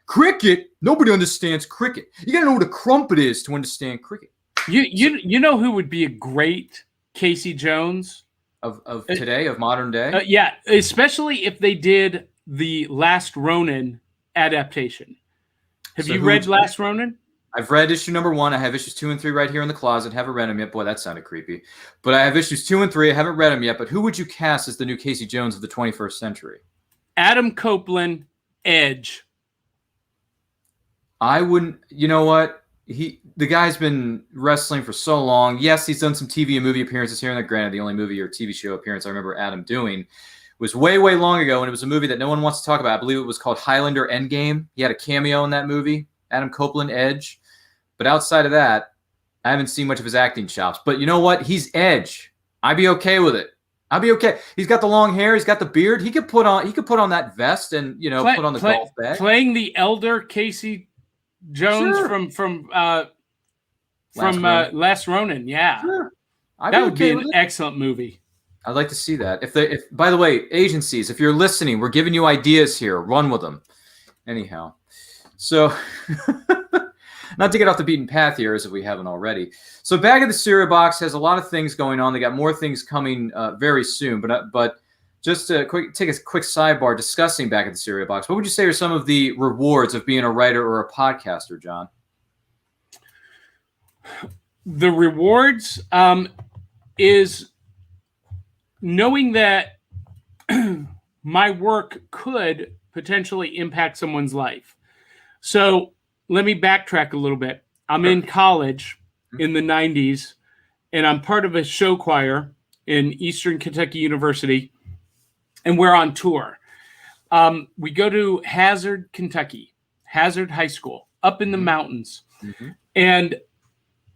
Cricket? Nobody understands cricket. You got to know what a crumpet is to understand cricket. You know who would be a great Casey Jones? Of today, of modern day? Yeah, especially if they did the Last Ronin adaptation. Have you read Last Ronin? I've read issue number 1. I have issues 2 and 3 right here in the closet. Haven't read them yet. Boy, that sounded creepy. But I have issues 2 and 3. I haven't read them yet. But who would you cast as the new Casey Jones of the 21st century? Adam Copeland, Edge. I wouldn't. You know what? The guy's been wrestling for so long. Yes, he's done some TV and movie appearances here and there. Granted, the only movie or TV show appearance I remember Adam doing was way, way long ago, and it was a movie that no one wants to talk about. I believe it was called Highlander Endgame. He had a cameo in that movie. Adam Copeland, Edge. But outside of that, I haven't seen much of his acting chops. But you know what? He's Edge. I'd be okay with it. I'd be okay. He's got the long hair. He's got the beard. He could put on that vest and put on the golf bag. Playing the elder Casey Jones from Last Ronin. Yeah, sure. That would be an excellent movie. I'd like to see that. If by the way, agencies, if you're listening, we're giving you ideas here. Run with them. Anyhow, so. Not to get off the beaten path here, as if we haven't already. So Bag of the Cereal Box has a lot of things going on. They got more things coming very soon. But just to take a quick sidebar discussing Bag of the Cereal Box, what would you say are some of the rewards of being a writer or a podcaster, John? The rewards is knowing that my work could potentially impact someone's life. So let me backtrack a little bit. I'm in college in the 90s, and I'm part of a show choir in Eastern Kentucky University, and we're on tour. We go to Hazard, Kentucky, Hazard High School, up in the mountains. And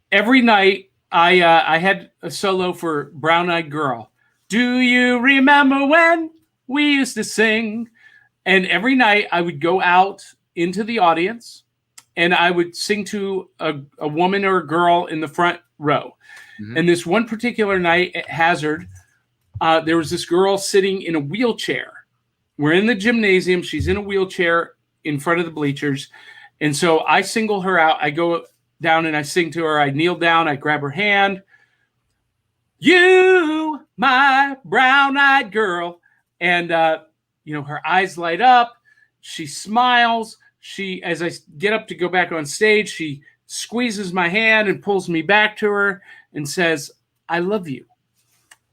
every night I had a solo for Brown Eyed Girl. Do you remember when we used to sing? And every night I would go out into the audience and I would sing to a woman or a girl in the front row. And this one particular night at Hazard, there was this girl sitting in a wheelchair. We're in the gymnasium. She's in a wheelchair in front of the bleachers. And so I single her out. I go down and I sing to her. I kneel down. I grab her hand. You, my brown-eyed girl. And, her eyes light up. She smiles. As I get up to go back on stage, she squeezes my hand and pulls me back to her and says, I love you.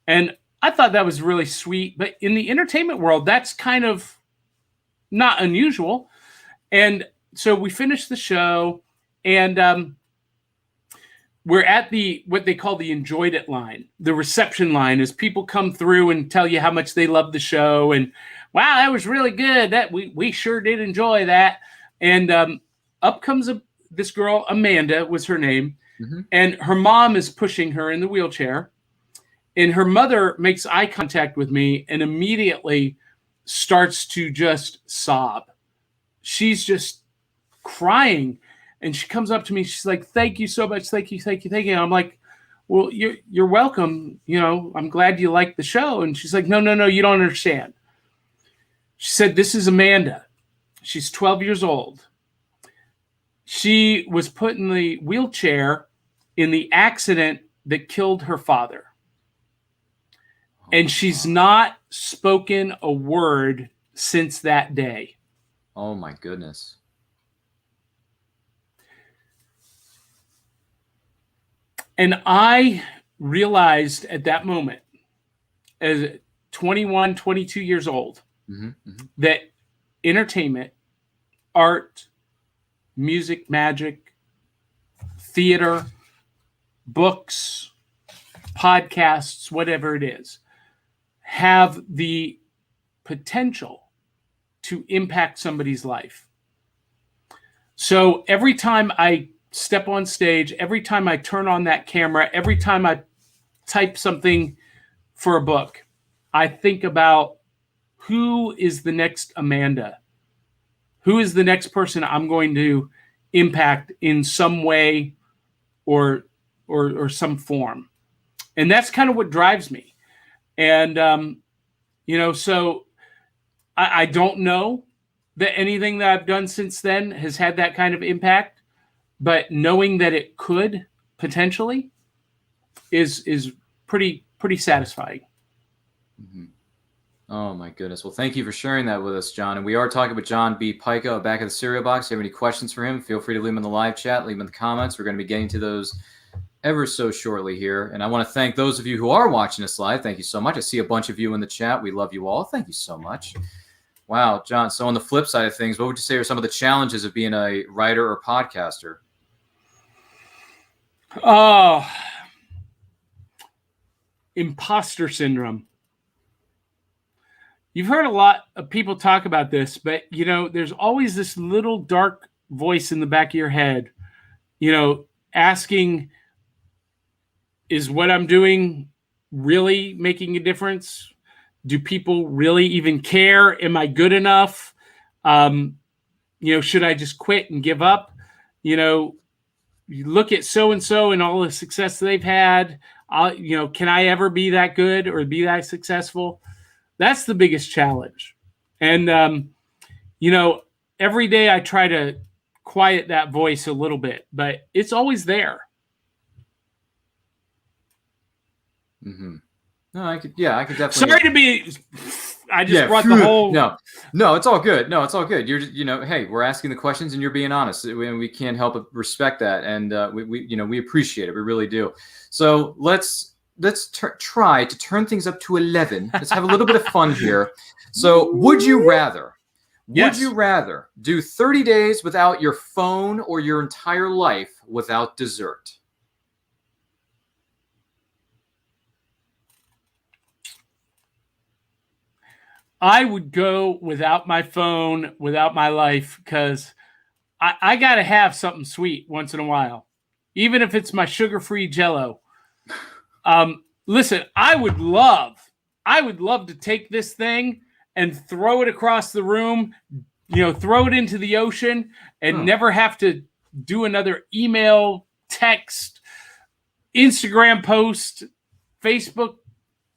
And I thought that was really sweet. But in the entertainment world, that's kind of not unusual. And so we finished the show, and we're at what they call the enjoyed it line, the reception line, as people come through and tell you how much they love the show. And wow, that was really good. That we sure did enjoy that. And up comes this girl, Amanda was her name, and her mom is pushing her in the wheelchair. And her mother makes eye contact with me and immediately starts to just sob. She's just crying. And she comes up to me. She's like, thank you so much. Thank you, thank you, thank you. And I'm like, well, you're welcome. I'm glad you like the show. And she's like, no, you don't understand. She said, this is Amanda. She's 12 years old. She was put in the wheelchair in the accident that killed her father. And she's not spoken a word since that day. Oh, my goodness. And I realized at that moment, as 21, 22 years old, that entertainment, art, music, magic, theater, books, podcasts, whatever it is, have the potential to impact somebody's life. So every time I step on stage, every time I turn on that camera, every time I type something for a book, I think about who is the next Amanda? Who is the next person I'm going to impact in some way or some form? And that's kind of what drives me. And, so I don't know that anything that I've done since then has had that kind of impact, but knowing that it could potentially is pretty satisfying. Oh my goodness. Well, thank you for sharing that with us, John. And we are talking with John B. Pyka, back of the cereal box. If you have any questions for him, feel free to leave them in the live chat, leave them in the comments. We're going to be getting to those ever so shortly here. And I want to thank those of you who are watching us live. Thank you so much. I see a bunch of you in the chat. We love you all. Thank you so much. Wow, John. So on the flip side of things, what would you say are some of the challenges of being a writer or podcaster? Oh, imposter syndrome. You've heard a lot of people talk about this, but, there's always this little dark voice in the back of your head, asking, is what I'm doing really making a difference? Do people really even care? Am I good enough? Should I just quit and give up? You look at so-and-so and all the success they've had. Can I ever be that good or be that successful? That's the biggest challenge. And, every day I try to quiet that voice a little bit, but it's always there. No, I could definitely. Sorry to be. I just brought the whole. No, it's all good. No, it's all good. You're, hey, we're asking the questions and you're being honest. We can't help but respect that, and we appreciate it. We really do. So let's try to turn things up to 11. Let's have a little bit of fun here. So, would you rather Yes. Would you rather do 30 days without your phone or your entire life without dessert? I would go without my phone, without my life, because I got to have something sweet once in a while, even if it's my sugar-free Jell-O. Listen, I would love to take this thing and throw it across the room, throw it into the ocean and never have to do another email, text, Instagram post, Facebook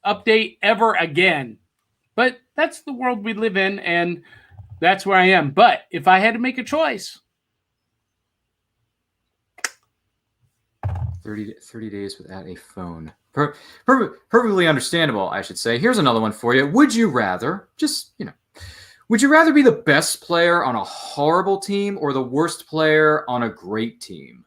update ever again. But that's the world we live in, and that's where I am. But if I had to make a choice, 30 days without a phone. Perfectly understandable, I should say. Here's another one for you. Would you rather, would you rather be the best player on a horrible team or the worst player on a great team?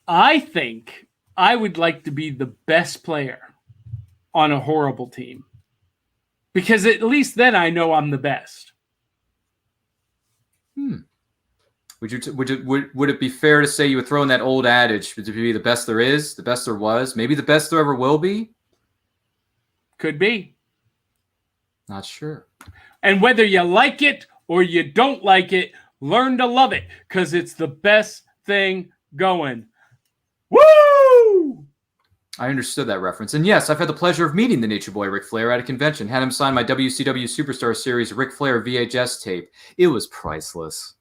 I think I would like to be the best player on a horrible team, because at least then I know I'm the best. Would it be fair to say you would throw in that old adage to be the best there is, the best there was, maybe the best there ever will be? Could be. Not sure. And whether you like it or you don't like it, learn to love it, because it's the best thing going. Woo! I understood that reference. And yes, I've had the pleasure of meeting the Nature Boy Ric Flair at a convention. Had him sign my WCW Superstar Series Ric Flair VHS tape. It was priceless.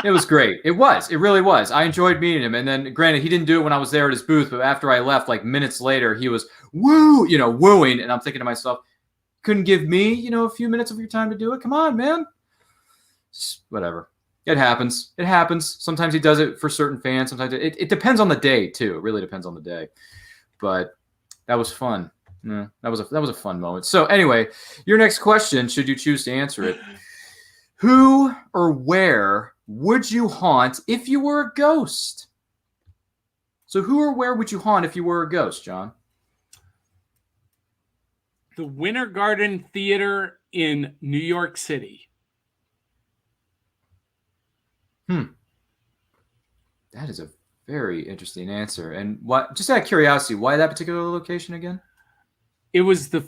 It was great. It was. It really was. I enjoyed meeting him. And then, granted, he didn't do it when I was there at his booth, but after I left, like minutes later, he was wooing. And I'm thinking to myself, couldn't give me, a few minutes of your time to do it? Come on, man. Just whatever. It happens. It happens. Sometimes he does it for certain fans. Sometimes it depends on the day too. It really depends on the day. But that was fun. Yeah, that was a fun moment. So anyway, your next question, should you choose to answer it, who or where would you haunt if you were a ghost? So who or where would you haunt if you were a ghost, John? The Winter Garden Theater in New York City. That is a very interesting answer. And what? Just out of curiosity, why that particular location again? It was the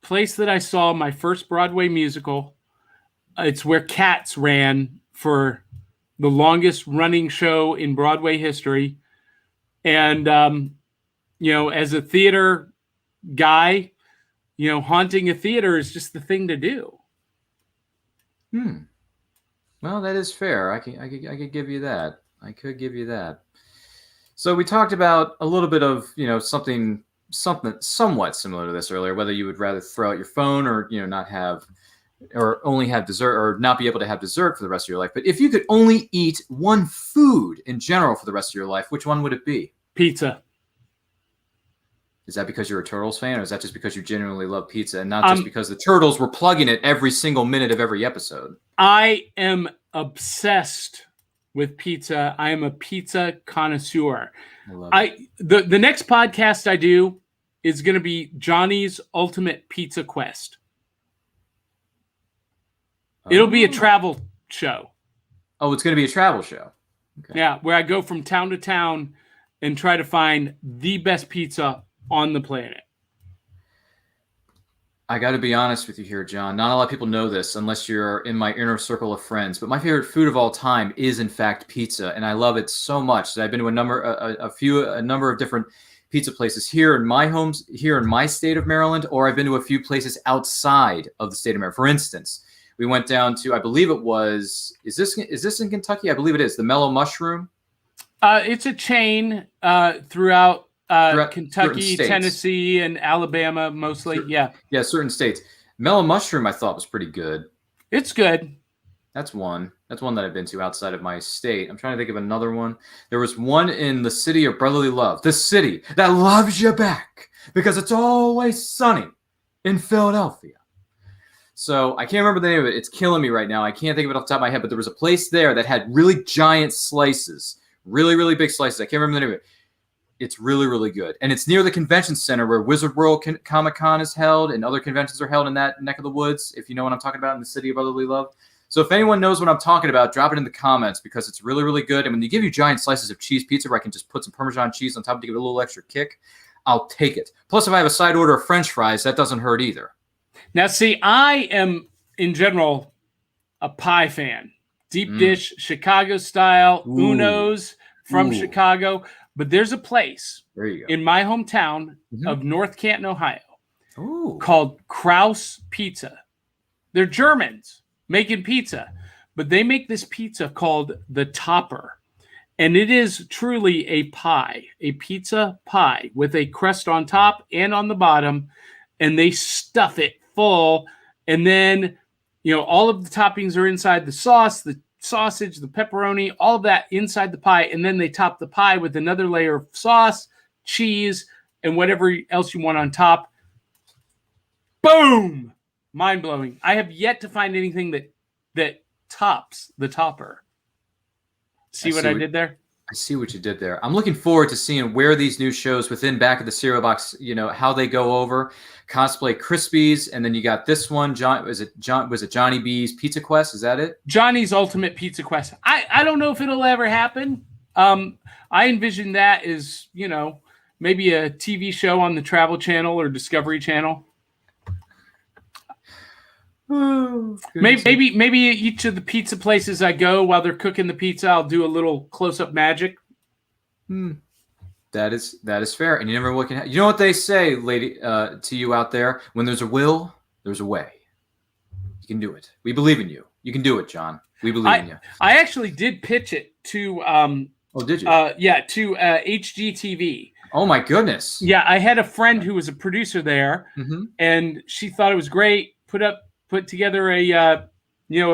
place that I saw my first Broadway musical. It's where Cats ran for the longest running show in Broadway history. And, as a theater guy, haunting a theater is just the thing to do. Well, that is fair. I could give you that. I could give you that. So we talked about a little bit of, something somewhat similar to this earlier, whether you would rather throw out your phone or, not have, or only have dessert, or not be able to have dessert for the rest of your life. But if you could only eat one food in general for the rest of your life, which one would it be? Pizza. Is that because you're a Turtles fan, or is that just because you genuinely love pizza and not just because the Turtles were plugging it every single minute of every episode? I am obsessed with pizza. I am a pizza connoisseur. I love it. The next podcast I do is going to be Johnny's Ultimate Pizza Quest. It'll be a travel show. Oh, it's going to be a travel show. Okay. Yeah, where I go from town to town and try to find the best pizza on the planet. I got to be honest with you here, John. Not a lot of people know this unless you're in my inner circle of friends. But my favorite food of all time is, in fact, pizza, and I love it so much that I've been to a number of different pizza places here in my state of Maryland, or I've been to a few places outside of the state of Maryland. For instance, we went down to, I believe it was, is this in Kentucky? I believe it is, the Mellow Mushroom. It's a chain throughout Kentucky, Tennessee, and Alabama mostly. Yeah, certain states. Mellow Mushroom, I thought, was pretty good. It's good. That's one that I've been to outside of my state. I'm trying to think of another one. There was one in the city of brotherly love, the city that loves you back because it's always sunny in Philadelphia. So I can't remember the name of it. It's killing me right now. I can't think of it off the top of my head, but there was a place there that had really giant slices, really, really big slices. I can't remember the name of it. It's really, really good. And it's near the convention center where Wizard World Comic-Con is held and other conventions are held in that neck of the woods, if you know what I'm talking about, in the city of brotherly love. So if anyone knows what I'm talking about, drop it in the comments because it's really, really good. And when they give you giant slices of cheese pizza where I can just put some Parmesan cheese on top to give it a little extra kick, I'll take it. Plus, if I have a side order of French fries, that doesn't hurt either. Now, see, I am, in general, a pie fan. Deep dish, Chicago style, Uno's from Chicago. But there's a place in my hometown of North Canton, Ohio, called Kraus Pizza. They're Germans making pizza, but they make this pizza called the Topper. And it is truly a pie, a pizza pie with a crust on top and on the bottom. And they stuff it full. And then, all of the toppings are inside the sauce, the sausage, the pepperoni, all of that inside the pie. And then they top the pie with another layer of sauce, cheese, and whatever else you want on top. Boom! Mind-blowing. I have yet to find anything that tops the Topper. See what I did there? I see what you did there. I'm looking forward to seeing where these new shows within Back of the Cereal Box, how they go over. Cosplay Krispies, and then you got this one. Was it Johnny B's Pizza Quest? Is that it? Johnny's Ultimate Pizza Quest. I don't know if it'll ever happen. I envision that as, maybe a TV show on the Travel Channel or Discovery Channel. Maybe each of the pizza places I go while they're cooking the pizza, I'll do a little close-up magic. That is fair, and you never know what can happen. You know what they say, lady, to you out there: when there's a will, there's a way. You can do it. We believe in you. You can do it, John. We believe in you. I actually did pitch it to. Did you? To HGTV. Oh my goodness. Yeah, I had a friend who was a producer there, and she thought it was great. Put together a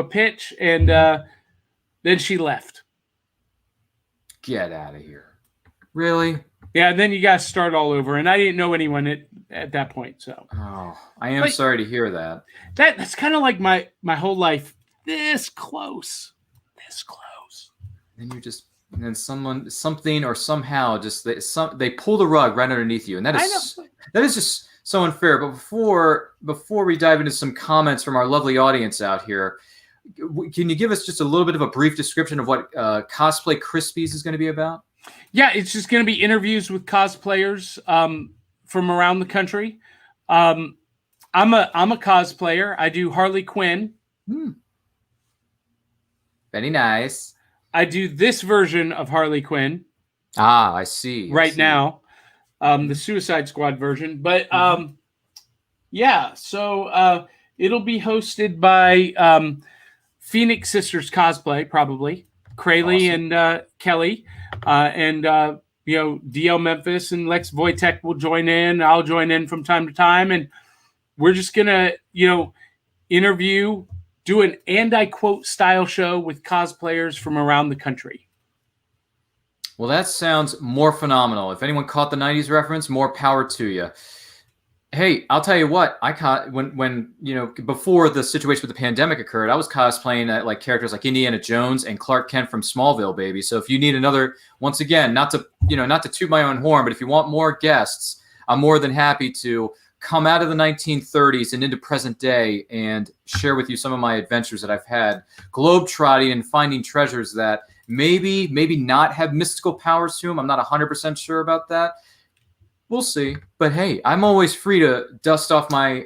pitch, and then she left. Get out of here. Really? Yeah, then you guys start all over, and I didn't know anyone at that point. So. Oh, I am sorry to hear that. That's kind of like my whole life. This close. And then something or somehow they pull the rug right underneath you, and that is just so unfair. But before we dive into some comments from our lovely audience out here, can you give us just a little bit of a brief description of what Cosplay Krispies is going to be about? Yeah, it's just going to be interviews with cosplayers from around the country. I'm a cosplayer. I do Harley Quinn. Very nice. I do this version of Harley Quinn. I see. Now. The Suicide Squad version. But so it'll be hosted by Phoenix Sisters Cosplay, probably. Krayley and Kelly. And DL Memphis and Lex Wojtek will join in. I'll join in from time to time. And we're just going to, interview, do an and I quote style show with cosplayers from around the country. Well, that sounds more phenomenal. If anyone caught the 90s reference, more power to you. Hey, I'll tell you what, I caught when before the situation with the pandemic occurred, I was cosplaying like characters like Indiana Jones and Clark Kent from Smallville, baby. So if you need another, once again, not to toot my own horn, but if you want more guests, I'm more than happy to come out of the 1930s and into present day and share with you some of my adventures that I've had, globetrotting and finding treasures that maybe not have mystical powers to them. I'm not 100% sure about that. We'll see. But hey, I'm always free to dust off my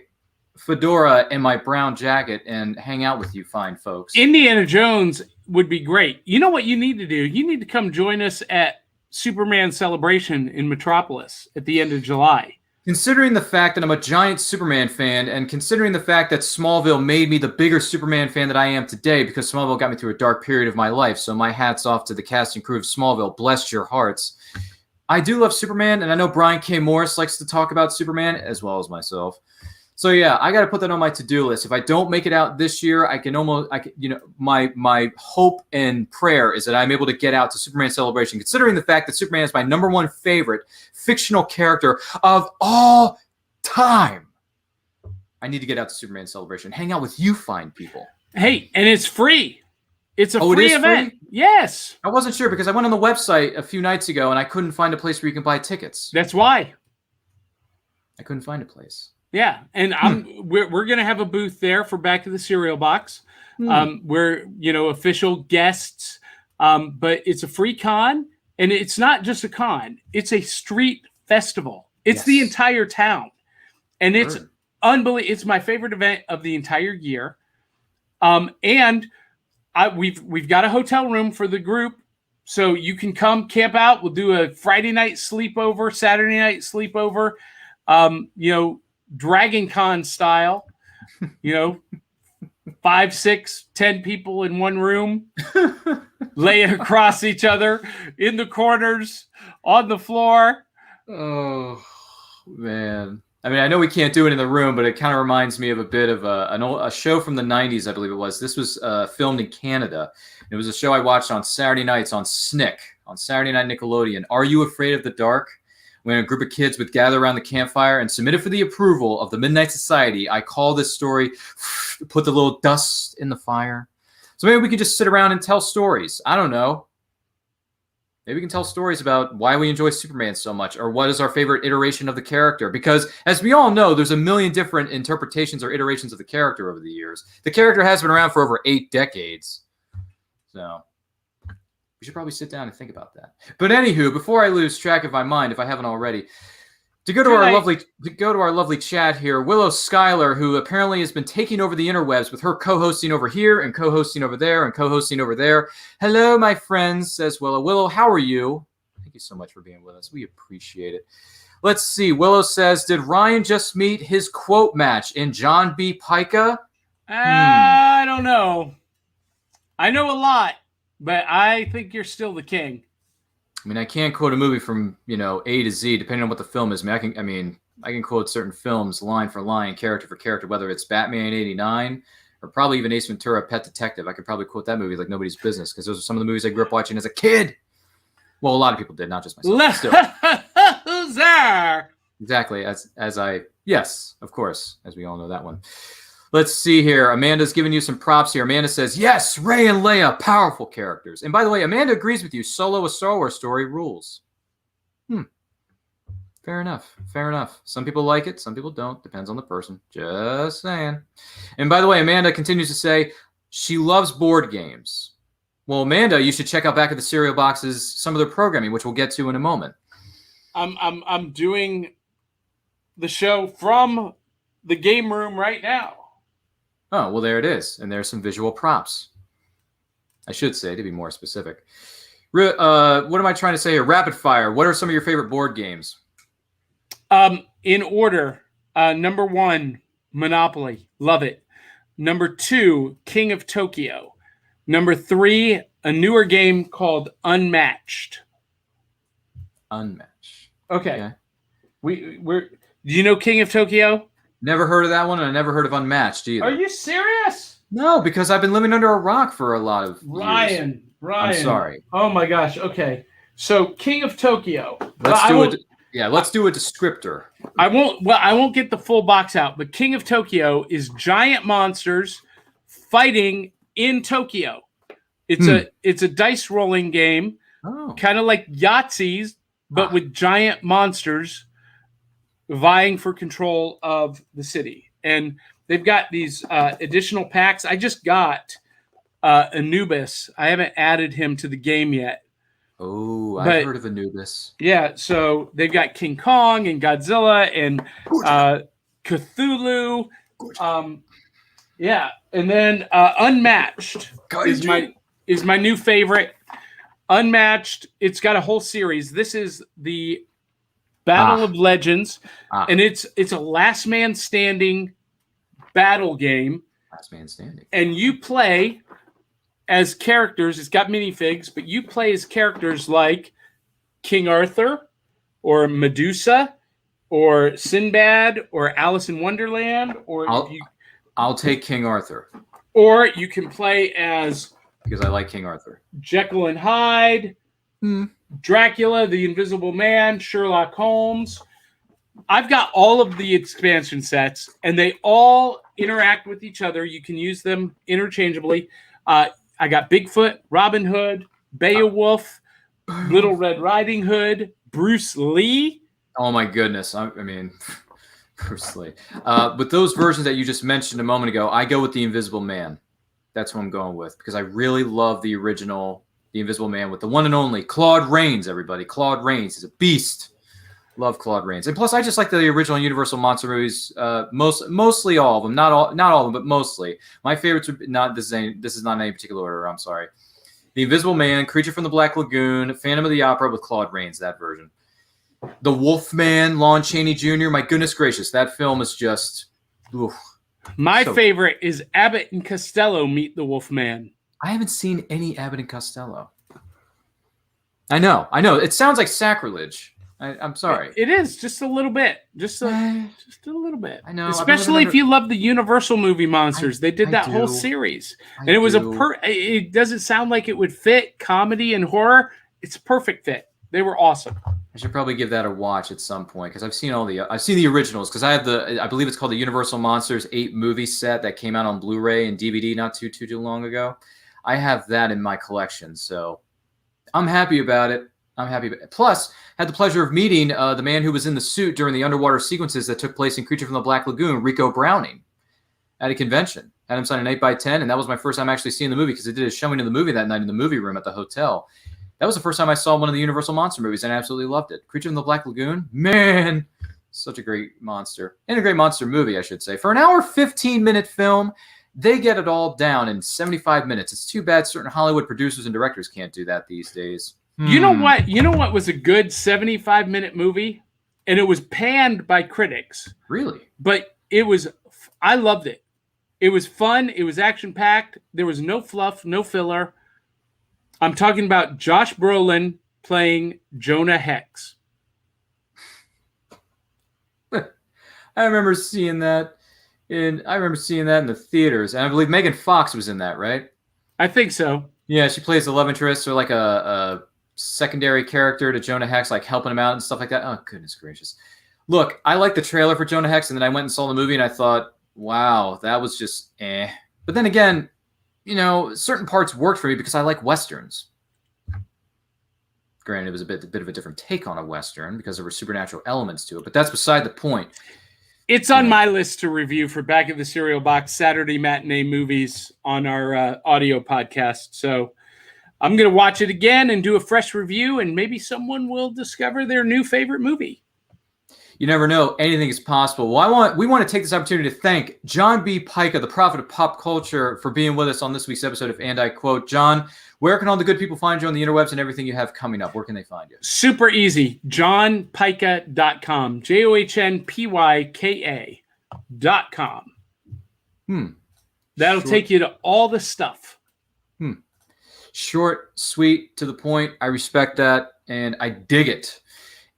fedora and my brown jacket and hang out with you fine folks. Indiana Jones would be great. You know what you need to do? You need to come join us at Superman Celebration in Metropolis at the end of July. Considering the fact that I'm a giant Superman fan, and considering the fact that Smallville made me the bigger Superman fan that I am today, because Smallville got me through a dark period of my life, so my hat's off to the cast and crew of Smallville. Bless your hearts. I do love Superman, and I know Brian K. Morris likes to talk about Superman, as well as myself. So yeah, I got to put that on my to-do list. If I don't make it out this year, my hope and prayer is that I'm able to get out to Superman Celebration, considering the fact that Superman is my #1 favorite fictional character of all time. I need to get out to Superman Celebration, hang out with you fine people. Hey, and it's free. It's a Oh, it free is event. free? Yes. I wasn't sure because I went on the website a few nights ago and I couldn't find a place where you can buy tickets. That's why. I couldn't find a place. Yeah, and we're gonna have a booth there for Back to the Cereal Box. We're official guests, but it's a free con, and it's not just a con; it's a street festival. It's the entire town, and it's unbelievable. It's my favorite event of the entire year. And we've got a hotel room for the group, so you can come camp out. We'll do a Friday night sleepover, Saturday night sleepover. Dragon Con style, 5, 6, 10 people in one room, laying across each other in the corners, on the floor. Oh, man. I mean, I know we can't do it in the room, but it kind of reminds me of a bit of a show from the 90s, I believe it was. This was filmed in Canada. It was a show I watched on Saturday nights on SNCC, on Saturday Night Nickelodeon. Are You Afraid of the Dark? When a group of kids would gather around the campfire and submit it for the approval of the Midnight Society. I call this story, put the little dust in the fire. So maybe we could just sit around and tell stories. I don't know. Maybe we can tell stories about why we enjoy Superman so much, or what is our favorite iteration of the character. Because as we all know, there's a million different interpretations or iterations of the character over the years. The character has been around for over 8 decades. So we should probably sit down and think about that. But anywho, before I lose track of my mind, if I haven't already, to go to our lovely chat here, Willow Schuyler, who apparently has been taking over the interwebs with her co-hosting over here and co-hosting over there and co-hosting over there. Hello, my friends, says Willow. Willow, how are you? Thank you so much for being with us. We appreciate it. Let's see. Willow says, did Ryan just meet his quote match in John B. Pyka? I don't know. I know a lot. But I think you're still the king. I mean, I can't quote a movie from, A to Z, depending on what the film is. I can quote certain films line for line, character for character, whether it's Batman 89 or probably even Ace Ventura, Pet Detective. I could probably quote that movie like nobody's business because those are some of the movies I grew up watching as a kid. Well, a lot of people did, not just myself. Still. Who's there? Exactly. Yes, of course, as we all know that one. Let's see here. Amanda's giving you some props here. Amanda says, yes, Rey and Leia, powerful characters. And by the way, Amanda agrees with you. Solo a Star Wars story rules. Fair enough. Some people like it. Some people don't. Depends on the person. Just saying. And by the way, Amanda continues to say she loves board games. Well, Amanda, you should check out Back of the Cereal Box's some of their programming, which we'll get to in a moment. I'm doing the show from the game room right now. Oh, well, there it is. And there's some visual props. I should say, to be more specific. What am I trying to say here? Rapid fire. What are some of your favorite board games? In order, number 1, Monopoly. Love it. Number 2, King of Tokyo. Number 3, a newer game called Unmatched. Unmatched. Okay. Do you know King of Tokyo? Never heard of that one, and I never heard of Unmatched either. Are you serious? No, because I've been living under a rock for a lot of years. Ryan. I'm sorry. Oh my gosh. Okay. So King of Tokyo. Let's do a descriptor. I won't get the full box out, but King of Tokyo is giant monsters fighting in Tokyo. It's a dice rolling game, kind of like Yahtzees, but with giant monsters vying for control of the city. And they've got these additional packs. I just got Anubis. I haven't added him to the game yet. Oh, I've heard of Anubis. Yeah, so they've got King Kong and Godzilla and Cthulhu. And then Unmatched is my new favorite. Unmatched, it's got a whole series. This is the Battle of Legends, and it's a last man standing battle game. Last man standing. And you play as characters. It's got minifigs, but you play as characters like King Arthur or Medusa or Sinbad or Alice in Wonderland. I'll take King Arthur. Or you can play as... Because I like King Arthur. Jekyll and Hyde, Dracula, the Invisible Man, Sherlock Holmes. I've got all of the expansion sets, and they all interact with each other. You can use them interchangeably. I got Bigfoot, Robin Hood, Beowulf, Little Red Riding Hood, Bruce Lee. Oh my goodness. I mean, Bruce Lee. With those versions that you just mentioned a moment ago, I go with The Invisible Man. That's who I'm going with because I really love the original The Invisible Man with the one and only Claude Rains, everybody. Claude Rains is a beast. Love Claude Rains. And plus, I just like the original Universal monster movies, mostly all of them. Not all of them, but mostly. My favorites would not, this is not in any particular order, I'm sorry. The Invisible Man, Creature from the Black Lagoon, Phantom of the Opera with Claude Rains, that version. The Wolfman, Lon Chaney Jr., my goodness gracious, that film is just... Oof, my favorite is Abbott and Costello Meet the Wolfman. I haven't seen any Abbott and Costello. I know. It sounds like sacrilege. I'm sorry. It is just a little bit, just a little bit. I know, especially if you love the Universal movie monsters. They did that whole series, and it was it doesn't sound like it would fit comedy and horror. It's a perfect fit. They were awesome. I should probably give that a watch at some point because I've seen the originals because I have I believe it's called the Universal Monsters 8 movie set that came out on Blu-ray and DVD not too long ago. I have that in my collection, so I'm happy about it. Plus, had the pleasure of meeting the man who was in the suit during the underwater sequences that took place in Creature from the Black Lagoon, Rico Browning, at a convention. Had him sign an 8x10, and that was my first time actually seeing the movie because they did a showing of the movie that night in the movie room at the hotel. That was the first time I saw one of the Universal Monster movies, and I absolutely loved it. Creature from the Black Lagoon, man, such a great monster. And a great monster movie, I should say. For an hour, 15-minute film, they get it all down in 75 minutes. It's too bad certain Hollywood producers and directors can't do that these days. You know what? You know what was a good 75-minute movie? And it was panned by critics. Really? But I loved it. It was fun. It was action-packed. There was no fluff, no filler. I'm talking about Josh Brolin playing Jonah Hex. I remember seeing that in the theaters. And I believe Megan Fox was in that, right? I think so. Yeah, she plays the love interest or like a secondary character to Jonah Hex, like helping him out and stuff like that. Oh, goodness gracious. Look, I liked the trailer for Jonah Hex, and then I went and saw the movie, and I thought, wow, that was just eh. But then again, certain parts worked for me because I like Westerns. Granted, it was a bit of a different take on a Western because there were supernatural elements to it, but that's beside the point. It's on my list to review for Back of the Cereal Box Saturday matinee movies on our audio podcast. So I'm going to watch it again and do a fresh review, and maybe someone will discover their new favorite movie. You never know. Anything is possible. Well, we want to take this opportunity to thank John B. Pyka, the prophet of pop culture, for being with us on this week's episode of And I Quote. John, where can all the good people find you on the interwebs and everything you have coming up? Where can they find you? Super easy. JohnPyka.com. JohnPyka.com. That'll take you to all the stuff. Short, sweet, to the point. I respect that, and I dig it.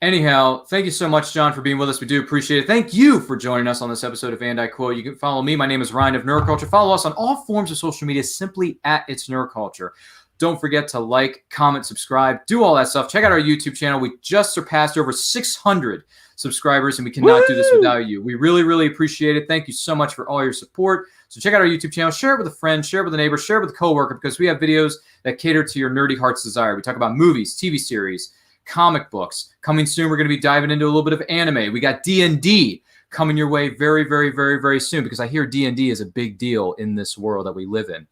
Anyhow, thank you so much, John, for being with us. We do appreciate it. Thank you for joining us on this episode of And I Quote. You can follow me. My name is Ryan of Neuroculture. Follow us on all forms of social media simply at It's Neuroculture. Don't forget to like, comment, subscribe, do all that stuff. Check out our YouTube channel. We just surpassed over 600 subscribers, and we cannot do this without you. We really, really appreciate it. Thank you so much for all your support. So check out our YouTube channel. Share it with a friend. Share it with a neighbor. Share it with a coworker because we have videos that cater to your nerdy heart's desire. We talk about movies, TV series, comic books. Coming soon, we're going to be diving into a little bit of anime. We got D&D coming your way very, very, very, very soon because I hear D&D is a big deal in this world that we live in.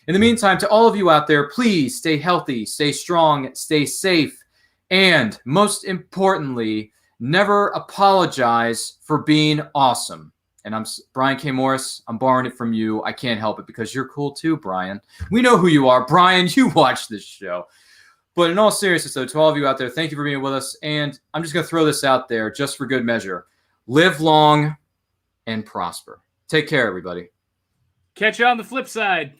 In the meantime, to all of you out there, please stay healthy, stay strong, stay safe, and most importantly, never apologize for being awesome. And I'm Brian K. Morris. I'm borrowing it from you. I can't help it because you're cool too, Brian. We know who you are. Brian, you watch this show. But in all seriousness, though, to all of you out there, thank you for being with us. And I'm just going to throw this out there just for good measure. Live long and prosper. Take care, everybody. Catch you on the flip side.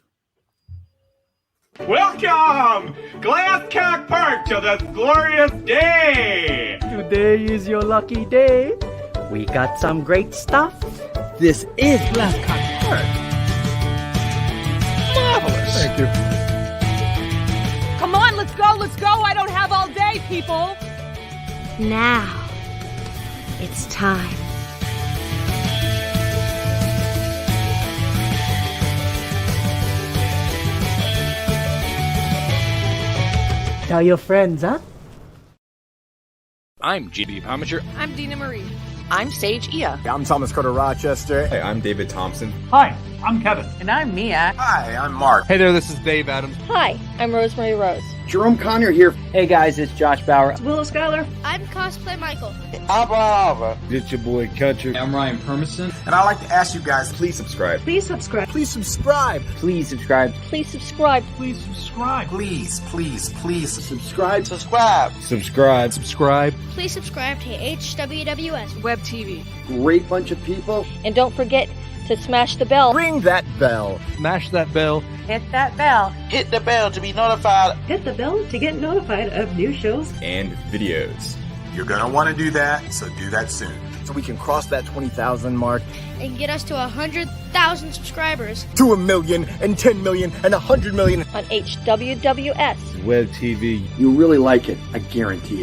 Welcome, Glasscock Park, to this glorious day. Today is your lucky day. We got some great stuff. This is Glasscock Park. Marvelous. Thank you. Come on, let's go, let's go. I don't have all day, people. Now, it's time. Tell your friends, huh? I'm GB Pomacher. I'm Dina Marie. I'm Sage Ia. I'm Thomas Carter Rochester. Hey, I'm David Thompson. Hi, I'm Kevin. And I'm Mia. Hi, I'm Mark. Hey there, this is Dave Adams. Hi, I'm Rosemary Rose. Jerome Conner here. Hey guys, it's Josh Bauer. It's Willow Schuyler. I'm Cosplay Michael. I'm Alva. It's your boy Country. I'm Ryan Permison. And I'd like to ask you guys, please subscribe. Please subscribe. Please subscribe. Please subscribe. Please subscribe. Please subscribe. Please, please, please subscribe. Subscribe. Subscribe. Subscribe. Please subscribe to HWWS Web TV. Great bunch of people. And don't forget to smash the bell. Ring that bell. Smash that bell. Hit that bell. Hit the bell to be notified. Hit the bell to get notified of new shows and videos. You're going to want to do that, so do that soon. So we can cross that 20,000 mark. And get us to 100,000 subscribers. To 1 million, and 10 million, and 100 million. On HWWS. Web TV. You really like it, I guarantee it.